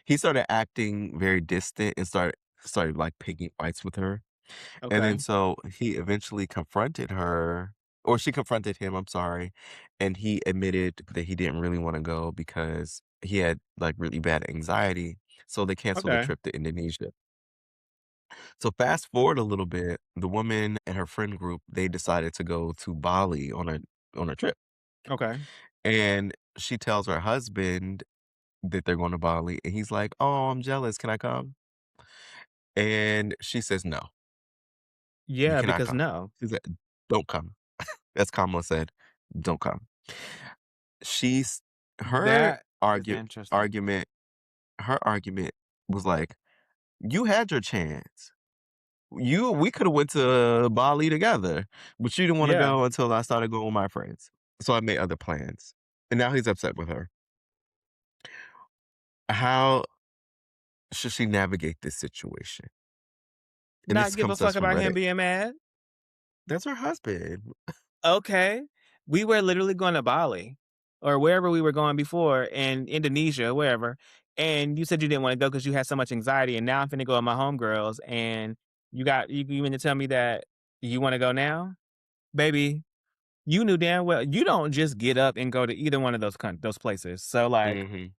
He started acting very distant and started like picking fights with her. And then okay, so he eventually confronted her or she confronted him, I'm sorry, and he admitted that he didn't really want to go because he had like really bad anxiety. So they canceled the okay, trip to Indonesia. So fast forward a little bit, the woman and her friend group, they decided to go to Bali on a trip. okay. And she tells her husband that they're going to Bali, and he's like, "Oh, I'm jealous. Can I come?" And she says, "No, you Yeah, cannot because come." no. She said, "Don't come." As Kamala said, "Don't come." She's her That is argue interesting. argument her argument was like, "You had your chance. We could have went to Bali together, but you didn't want to Yeah. go until I started going with my friends. So I made other plans." And now he's upset with her. How should she navigate this situation? And Not this give a comes to us fuck from about him Reddit. being mad? That's her husband. Okay. We were literally going to Bali or wherever we were going before in Indonesia, wherever. And you said you didn't want to go because you had so much anxiety. And now I'm finna go with my homegirls. And you mean to tell me that you want to go now? Baby, you knew damn well you don't just get up and go to either one of those places. So like Mhm.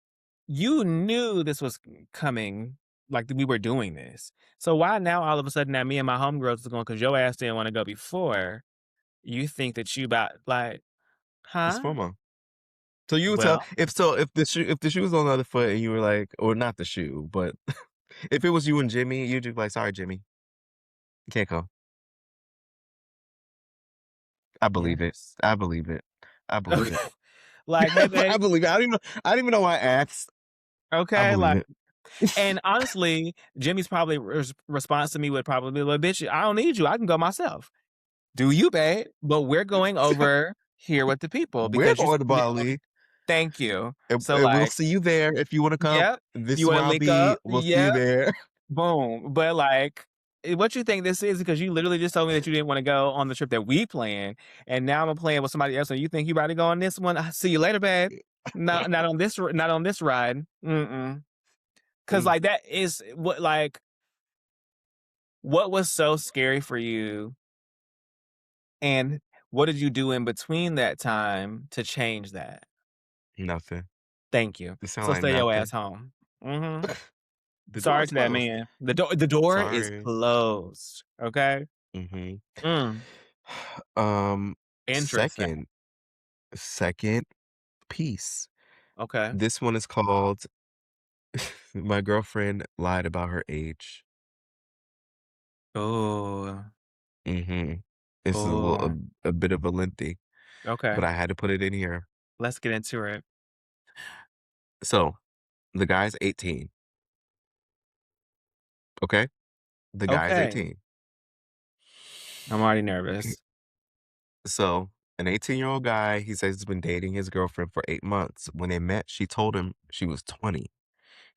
you knew this was coming, like that we were doing this. So why now all of a sudden that me and my homegirls is going because your ass didn't want to go before, you think that you about like, It's huh? FOMO. So you would tell Well, if the shoe was on the other foot and you were like, or not the shoe, but if it was you and Jimmy, you'd just be like, "Sorry, Jimmy, you can't come." I believe it. yes. I believe it. I believe it. Like, "Hey, babe." I believe it. I don't even know why I asked. I Okay, believe like it. and honestly, Jimmy's probably response to me would probably be, "Well, bitch, I don't need you. I can go myself." "Do you, babe? But we're going over here with the people We're because you going to now." Bali, Thank you. So, and we'll like, see you there if you wanna come. yep. This You is wanna where I'll link be. up? We'll see you Yep. there. Boom. But, like, what you think this is because you literally just told me that you didn't wanna go on the trip that we planned, and now I'm playing with somebody else, and you think you about to go on this one? See you later, babe. Not on this not on this ride. Mm-mm. 'Cause, Mm, like, that is what was so scary for you, and what did you do in between that time to change that? nothing. Thank you. It sound So like stay your nothing. ass home. Mhm. The door Sorry is to that closed. man. The door is Sorry. closed, okay? Mhm. Mm, Um, interesting. second second piece. Okay. This one is called My Girlfriend Lied About Her Age. Oh, Mhm. This is oh, a bit of a lengthy, okay. but I had to put it in here. Let's get into it. So, the guy's 18, okay? The guy's Okay. 18. I'm already He nervous. so, an 18-year-old guy, he says he's been dating his girlfriend for 8 months. When they met, she told him she was 20.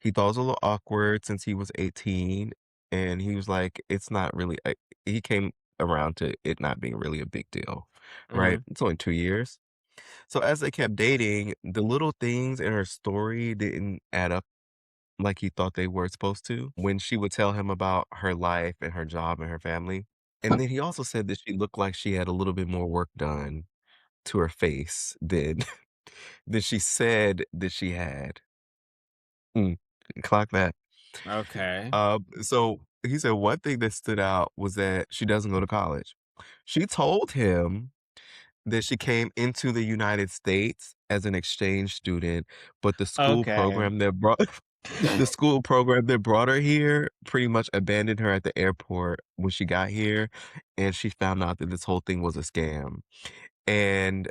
He thought it was a little awkward since he was 18, and he was like, "It's not really a" he came around to it not being really a big deal, right? Mhm, It's only 2 years. So as they kept dating, the little things in her story didn't add up like he thought they were supposed to when she would tell him about her life and her job and her family. And then he also said that she looked like she had a little bit more work done to her face than than she said that she had. Mm, clock that. okay. So he said one thing that stood out was that she doesn't go to college. She told him that she came into the United States as an exchange student, but Okay. the school program that brought her here pretty much abandoned her at the airport when she got here, and she found out that this whole thing was a scam. And,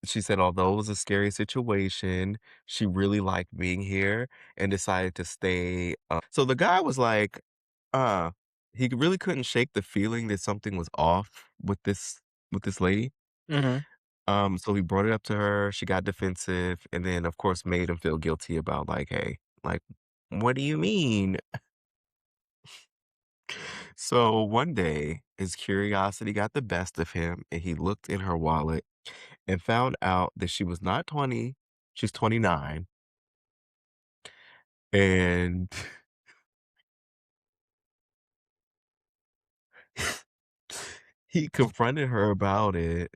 she said although it was a scary situation, she really liked being here and decided to stay, so the guy was like, uh, he really couldn't shake the feeling that something was off with this lady. Mhm. So he brought it up to her, she got defensive, and then, of course, made him feel guilty about, like, "Hey, like, what do you mean?" So one day, his curiosity got the best of him, and he looked in her wallet and found out that she was not 20, she's 29, and he confronted her about it,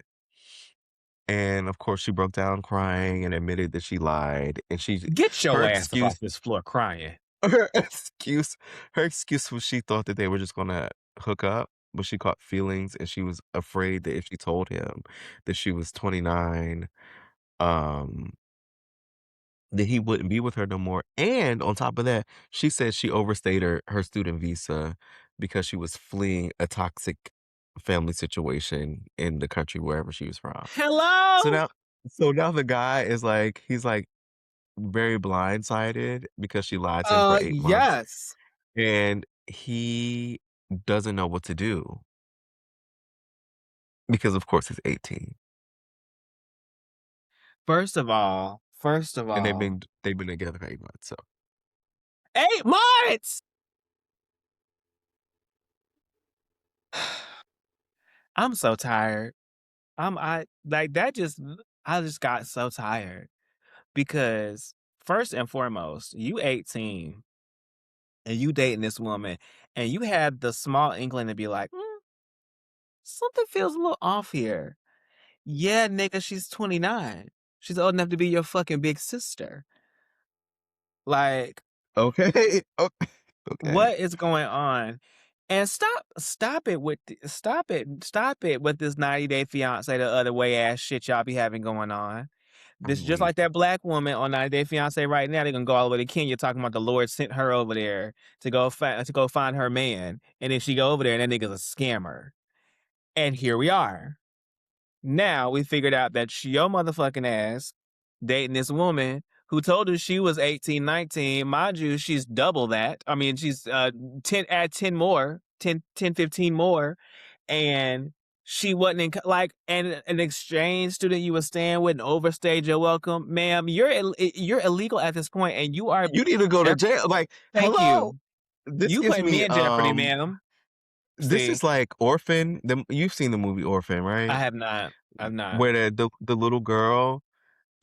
and, of course, she broke down crying and admitted that she lied, and Get her your ass up off excuse this floor crying. Her excuse her excuse was she thought that they were just gonna hook up, but she caught feelings and she was afraid that if she told him that she was 29, um, that he wouldn't be with her no more. And on top of that, she said she overstayed her student visa because she was fleeing a toxic family situation in the country wherever she was from. So Hello? now so now the guy is like he's like very blindsided because she lied to him for 8 months. Yes. And he doesn't know what to do because, of course, he's 18, and First of all, they've been together for 8 months, so 8 months! I'm so tired. I like, that just I just got so tired because first and foremost, you 18 and you dating this woman, and you had the small inkling to be like, something feels a little off here." Yeah, nigga, she's 29. She's old enough to be your fucking big sister. Like, okay, okay. what is going on? And stop it with this 90 Day Fiance the other way ass shit y'all be having going on. This is I'm just weak. like that black woman on 90 Day Fiancé right now. They're gonna go all the way to Kenya talking about the Lord sent her over there to go find her man. And then she go over there and that nigga's a scammer. And here we are. Now we figured out that your motherfucking ass dating this woman who told her she was 18, 19. Mind you, she's double that. I mean, she's 10 more, 15 more. And she wasn't like an exchange student you were staying with and overstayed your welcome. Ma'am, you're illegal at this point and you are You need to go to Jeopardy. jail. Like, Thank hello. you. This You gives put me me in jeopardy, ma'am. this See, is like Orphan. You've seen the movie Orphan, I right? have not. I've not. Where the little girl,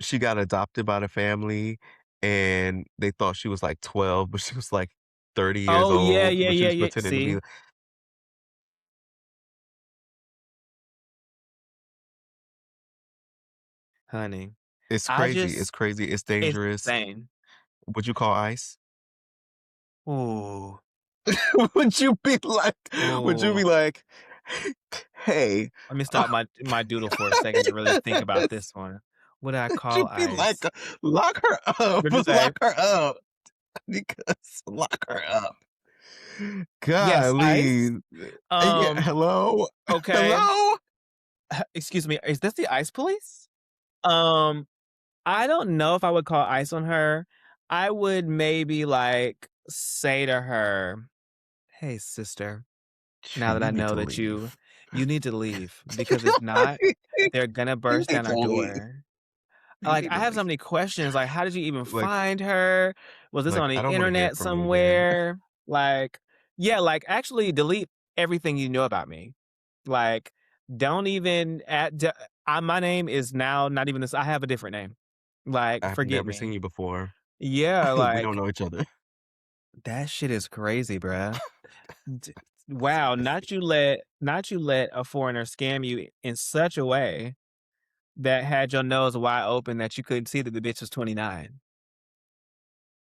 she got adopted by the family and they thought she was like 12, but she was like 30 years Oh yeah, old, yeah, but she yeah, was yeah. pretending to be. See, honey, It's I crazy. It's just crazy. It's it's dangerous. insane. Would you call ICE? Ooh, Would you be like, would you ooh. be like, hey, Let me would stop my doodle for a second to really think about this one. Would I you call be like, ICE? lock her up, What'd you say? lock her up, because lock her up. Yes, ICE. Golly. Yeah, Um, hello? okay. Hello? Excuse me, is this the ICE police? Um, I don't know if I would call ICE on her. I would maybe like say to her, "Hey, sister, now that You I need know to that you leave. you need to leave because if not, they're gonna You burst need down our to leave. door." You Like, need I to have so leave. many questions, like, how did you even Like, find her? Was this on the I don't want to hear internet from you again. somewhere? Like, yeah, like, actually delete everything you know about me. Like, don't even add d my name is now not even this I have a different name. Like, I've forget never seen me. you before. Yeah, We don't like, know each other. that shit is crazy, bruh. D Wow, not you let a foreigner scam you in such a way that had your nose wide open that you couldn't see that the bitch was 29.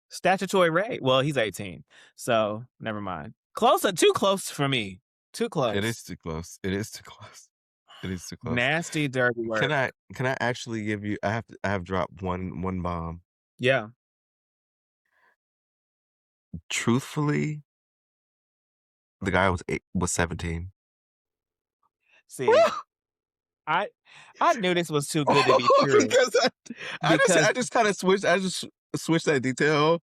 Statutory rape. Well, he's 18, so never mind. Too close for me. Too It close. is too close. It is too close. It is too close. Nasty, dirty work. Can I actually give you I have dropped one bomb. Yeah. Truthfully, the guy was 17. See, I I knew this was too good to be true Because because I just kind of switched switched that detail.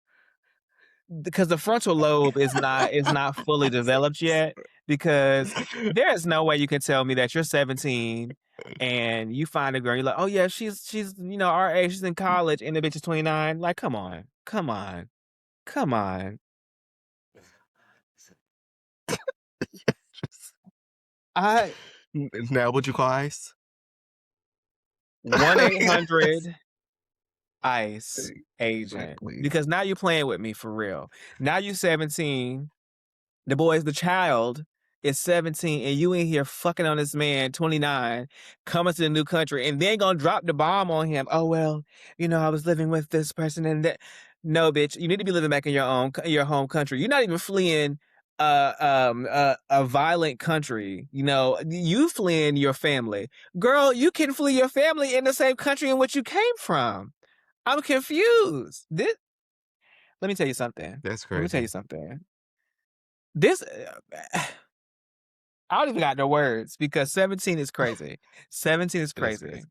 the frontal lobe is not fully developed yet because there is no way you can tell me that you're 17 and you find a girl, you're like, "Oh yeah, she's our age, she's in college," and the bitch is 29. Like, come on. Come on. Come on. I Now, would you call ICE? Yes. 1-800 ICE agent Exactly. because now you're playing with me for real. Now you 17, the child is 17 and you in here fucking on this man 29 coming to the new country and then gonna drop the bomb on him. Oh well, I was living with this person and that. No, bitch, you need to be living back in your home country. You're not even fleeing a violent country. You fleeing your family. Girl, you can flee your family in the same country in which you came from. I'm confused. Let me tell you something. That's Let me tell you crazy. something. This I don't even got no words because 17 is crazy. 17 is It is crazy.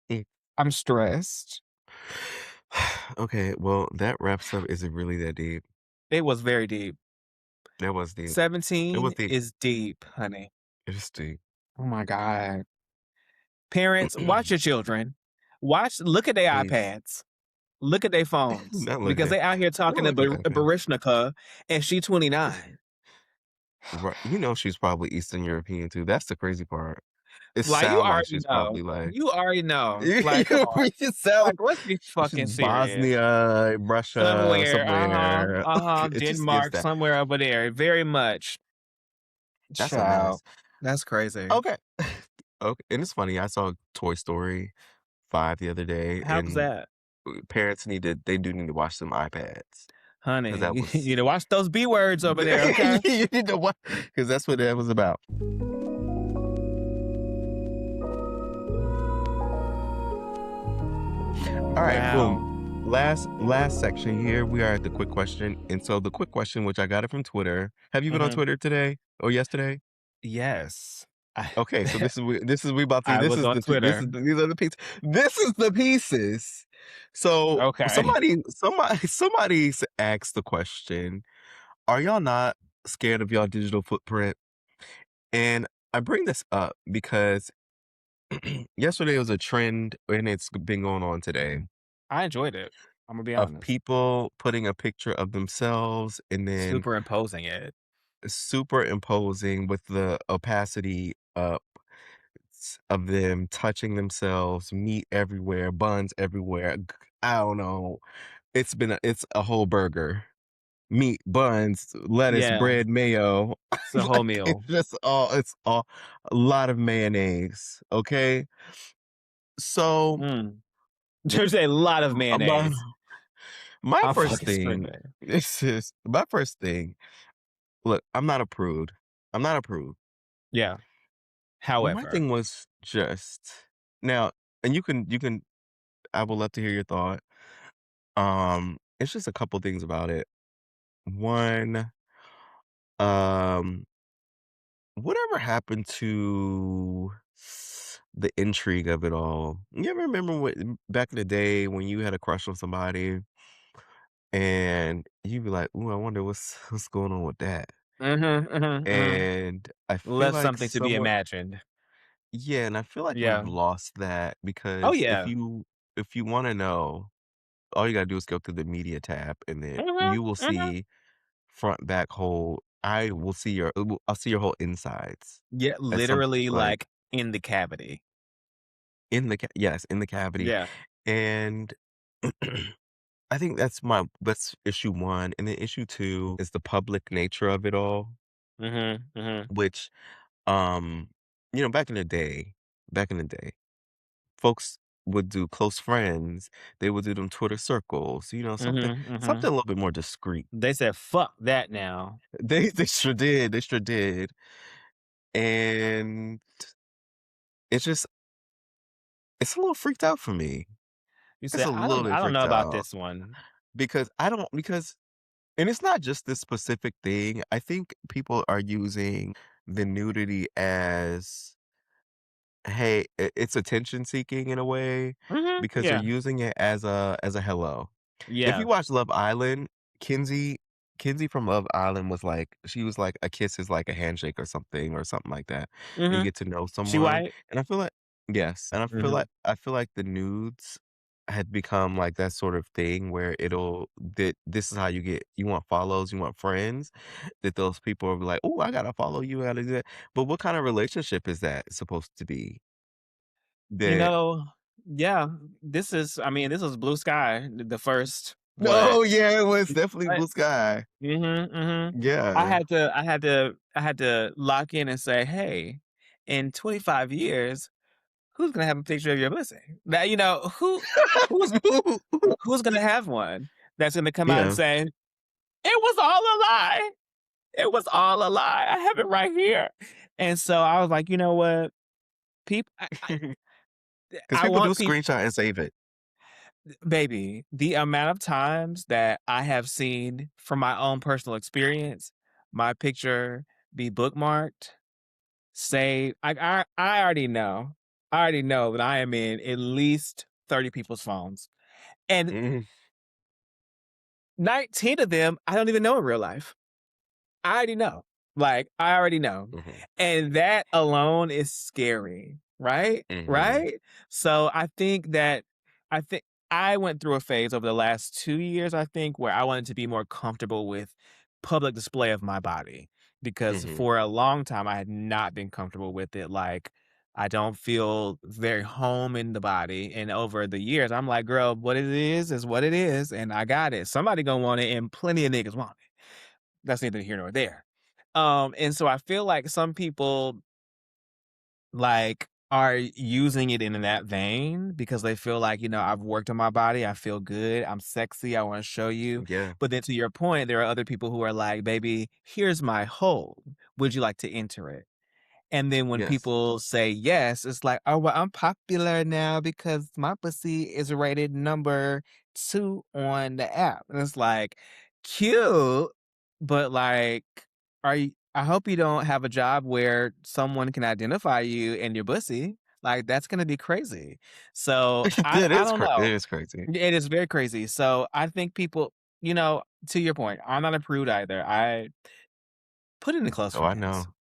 crazy. I'm stressed. Okay, well, that wraps up. Is it really that deep? It was very deep. That was deep. It 17 was deep. is deep, honey. It is deep. Oh my God. Parents, watch your children. Look at their Please. iPads. Look at their phones Not because looking they out here not talking to looking at that pen. Barishnika and she 29. Right. You know she's probably Eastern European too. That's the crazy part. It Like, you sound like already she's know. probably like You already know. you Like, come on. sound Like, like let's be fucking she's serious. Bosnia, Russia, Somewhere, somewhere. It just gives Denmark, that. somewhere over there. Very much. That's a Child. mess. That's crazy. Okay. Okay. And it's funny, I saw Toy Story 5 the other day, How was and that? parents they do need to watch some iPads because that Honey, was you to watch those B words over there, okay? you need to watch because that's what that was about. All right, boom. Wow. Last section here. We are at the quick question. And so the quick question, which I got it from Twitter. Have you been on Mhm. Twitter today or yesterday? Yes. I Okay, so this is we about to I this was is on this Twitter. is these are the pieces. This is the pieces. So Okay. somebody asked the question, are y'all not scared of y'all digital footprint? And I bring this up because yesterday was a trend and it's been going on today I enjoyed it. Imma be of honest. people putting a picture of themselves and then Superimposing it. superimposing with the opacity up of them touching themselves, meat everywhere, buns everywhere. I don't know. It's a whole burger. Meat, buns, lettuce, Yeah, bread, mayo. it's a whole It's meal. just all it's all a lot of mayonnaise. Okay. So Mm. There's a lot of my mayonnaise. my I'm first fucking thing screaming. this is my first thing. Look, I'm not a prude. I'm not a prude. Yeah. But my However, thing was just now, and you can I would love to hear your thought. It's just a couple things about it. One, um, whatever happened to the intrigue of it all? You ever remember back in the day when you had a crush on somebody and you'd be like, "Ooh, I wonder what's going on with that." mhm, mhm, mhm. And I feel Left like something to be somewhat imagined. yeah, and I feel like we've Yeah. lost that Oh, because yeah. if you want to know, all you gotta do is go through the media tab and then Mhm, you will mhm. see front, back, whole. I will see I'll see your whole insides Yeah, as some literally, like like, in the cavity. yes, in the cavity. Yeah. And I think that's issue one. And then issue two is the public nature of it all, Mhm, mhm. which um, back in the day, folks would do close friends, they would do them Twitter circles, Mhm, something mhm. a little bit more discreet. They said, "Fuck that now." They sure did. And it's just it's a little freaked out for me. You It's said, a little bit I don't know freaked about out this one." because I don't because and it's not just this specific thing. I think people are using the nudity as, hey, it's attention seeking in a way Mhm, because they're yeah, using it as a hello. If yeah. you watch Love Island, Kinsey Kinsey from Love Island she was like a kiss is like a handshake or something like that. And you Mhm. get to know She someone. white? And I feel like yes, and Mhm. I feel like the nudes had become like that sort of thing where that this is how you want follows, you want friends, that those people are like, oh, I gotta follow you, I gotta do that. But what kind of relationship is that supposed to be? You That know, yeah, this is blue sky, the first, what? no, yeah, it was definitely blue sky. Mhm, mhm. Yeah. I had to lock in and say, "Hey, in 25 years, who's gonna have a picture of your pussy?" Now, who's who's gonna have one that's gonna come out and Yeah. say, "It was all a lie. It was all a lie. I have it right here." And so I was like, "You know what? People, Because I people do want people, screenshot and save it. baby, the amount of times that I have seen from my own personal experience, my picture be bookmarked, say I already know. I already know that I am in at least 30 people's phones. And Mhm, 19 of them I don't even know in real life. I already know. Like, I already know. mhm, And that alone is scary, right? mhm, Right? So I think I went through a phase over the last 2 years, I think, where I wanted to be more comfortable with public display of my body because mhm, for a long time I had not been comfortable with it. Like, I don't feel very home in the body. And over the years, I'm like, girl, what it is what it is, and I got it. Somebody gonna want it, and plenty of niggas want it. That's neither here nor there. And so I feel like some people like are using it in that vein because they feel like, I've worked on my body, I feel good, I'm sexy, I want to show you. yeah, But then to your point, there are other people who are like, baby, here's my hole. Would you like to enter it? And then when Yes. people say yes, it's like, "Oh, well, I'm popular now because my pussy is rated number 2 on the app." And it's like, "Cute, but, like, I hope you don't have a job where someone can identify you and your pussy. Like, that's gonna be crazy." So, I don't It know. is crazy. It is very crazy. So, I think people to your point, I'm not a prude either. I put it in close Oh, I friends. know.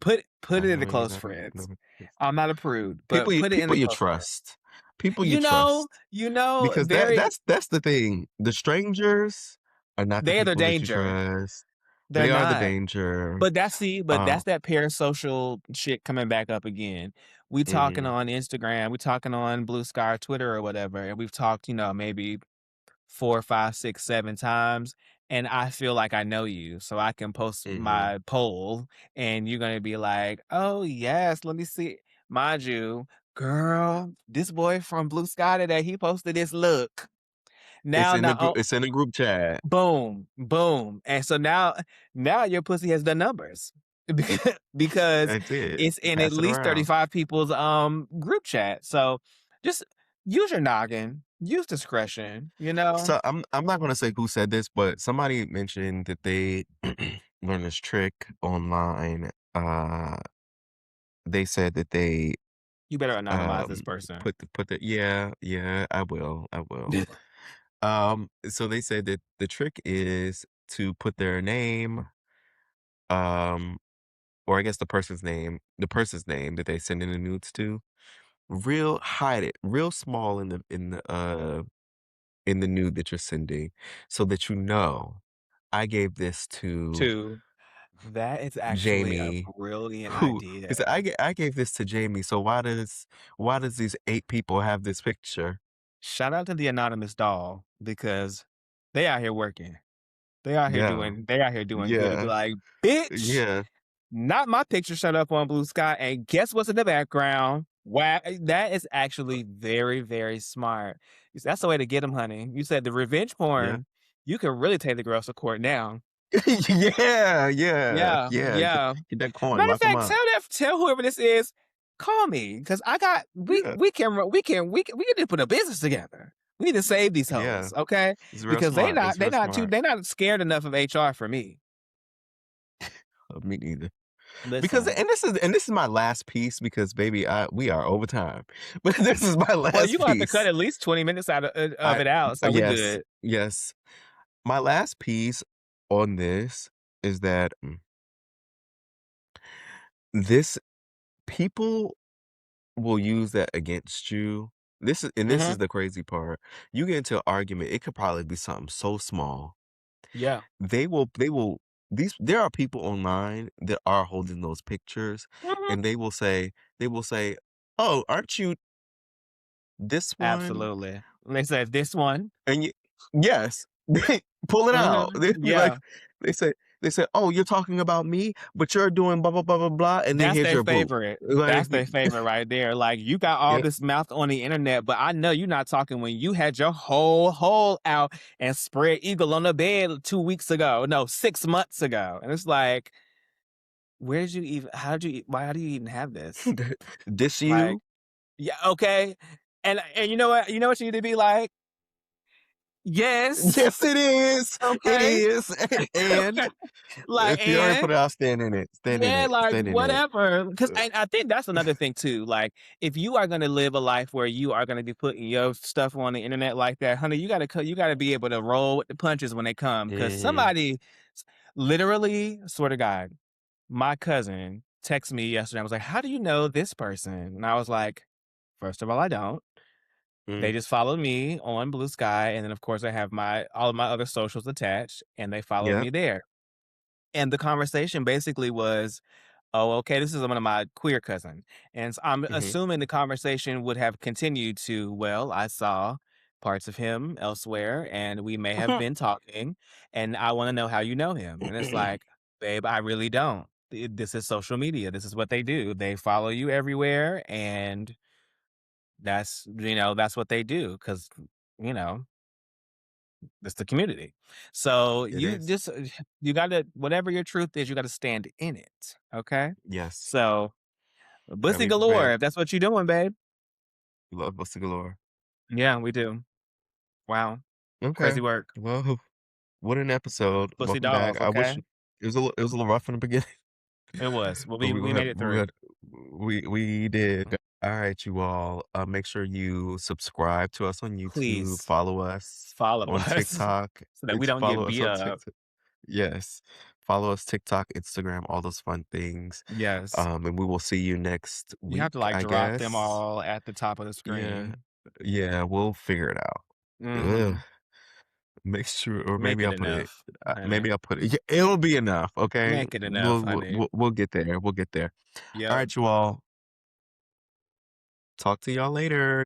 Put I it in know the you're close not friends. no, I'm not a prude, but put it in people the you close friends. trust. People you trust. Because Very that's the thing. The strangers are not the they are the people that you danger. trust. They're They are the not. danger. But Um, that's that parasocial shit coming back up again. We talking mhm, on Instagram, we talking on Blue Sky or Twitter or whatever, and we've talked, maybe 4, 5, 6, 7 times, and I feel like I know you, so I can post mhm. my poll, and you're gonna be like, "Oh, yes, let me see." Mind you, girl, this boy from Blue Sky today, he posted this look. It's Now in the now group oh, it's in the group chat. boom, boom, and so now your pussy has the numbers because That's it. it's in at Pass it least around. 35 people's, group chat, so just use your noggin, use discretion, you know? So I'm not gonna say who said this, but somebody mentioned that they learned this trick online. They said that they You better anonymize this um person. put the yeah, yeah, I will. So they said that the trick is to put their name, um, or I guess the person's name that they send in the nudes to, real hide it real small in the nude that you're sending, so that you know I gave this to 2. That is actually a Jamie, brilliant who because idea. I gave this to Jamie. So why does these 8 people have this picture? Shout out to the anonymous doll because they out here working. Yeah, They out here doing good to be yeah, like, "Bitch, yeah, not my picture showed up on Blue Sky, and guess what's in the background?" Wow, that is actually very, very smart. That's the way to get them, honey. You said the revenge yeah. porn, you can really take the girls to court now. Yeah, yeah, Yeah, yeah, yeah. get that coin, Matter of lock 'em fact, up. tell whoever this is, call me because I got Yeah, we need to put a business together. We need to save these yeah, hoes, okay? it's real Because smart, it's real smart. they not scared enough of HR for me. Me neither. Because Listen, and this is my last piece because baby, we are over time. But this is my well, you last gonna have to cut piece. at least 20 minutes out of I it out, so we yes, good. yes. My last piece on this is that this people will use that against you. This Mhm. is the crazy part. You get into an argument, it could probably be something so small. Yeah. They will these there are people online that are holding those pictures Mhm. and they will say, "Oh, aren't you this one?" Absolutely. They said, "This one?" And you yes, they pull it out. Mhm. They be like Yeah. they say "Oh, you're talking about me, but you're doing blah blah blah blah blah, and then That's here's their your boo." favorite. Like That's their favorite right there. Like, you got all yeah, this mouth on the internet, but I know you're not talking when you had your whole hole out and spread eagle on the bed 2 weeks ago. No, 6 months ago. And it's like, where did you even how did you why do you even have this? this Like, you? yeah, okay. And you know what? You know what you need to be like? Yes. Yes, it is. It Okay. is. And Like, if you already put and it out, stand in it. Stand in yeah, it. like, Stand in it. whatever. Because Uh, I think that's another thing too, like, if you are gonna live a life where you are gonna be putting your stuff on the internet like that, honey, you gotta be able to roll with the punches when they come. Because mhm, somebody literally, swear to God, my cousin texted me yesterday, I was like, "How do you know this person?" And I was like, first of all, I don't. They mm, just followed me on Blue Sky, and then, of course, I have my all of my other socials attached, and they followed yep, me there. And the conversation basically was, "Oh, okay, this is one of my queer cousin." And I'm mhm. assuming the conversation would have continued to, "Well, I saw parts of him elsewhere, and we may have been talking, and I wanna know how you know him." And it's like, "Babe, I really don't. This is social media. This is what they do. They follow you everywhere, and that's what they do. Because you know." It's the community. So It you is. just you gotta whatever your truth is, you gotta stand in it. Okay. Yes. So I bussy mean, man, galore, if that's what you're doing, babe. we love Busta Galore. Yeah, we do. Wow. Okay. Crazy work. Well, what an episode. Pussy Welcome back. dolls, I wish okay? it was a little rough in the beginning, It was. Well, but we made it through. we did. All right, you all. Make sure you subscribe to us on YouTube. Please Follow us follow on us TikTok. so that we It's don't follow get us beat on up. TikTok. Yes. Follow us TikTok, Instagram, all those fun things. Yes. And we will see you next You have to, week, like, I drop them guess. all at the top of the Yeah. screen. Yeah, we'll figure it out. Ugh. Mhm. Make sure, or Make maybe it I'll put it. enough, honey. Maybe I'll put it. Yeah, it'll be enough. Okay, Make it enough, honey. we'll get there. We'll get there. All Yep. right, you all. Talk to y'all later.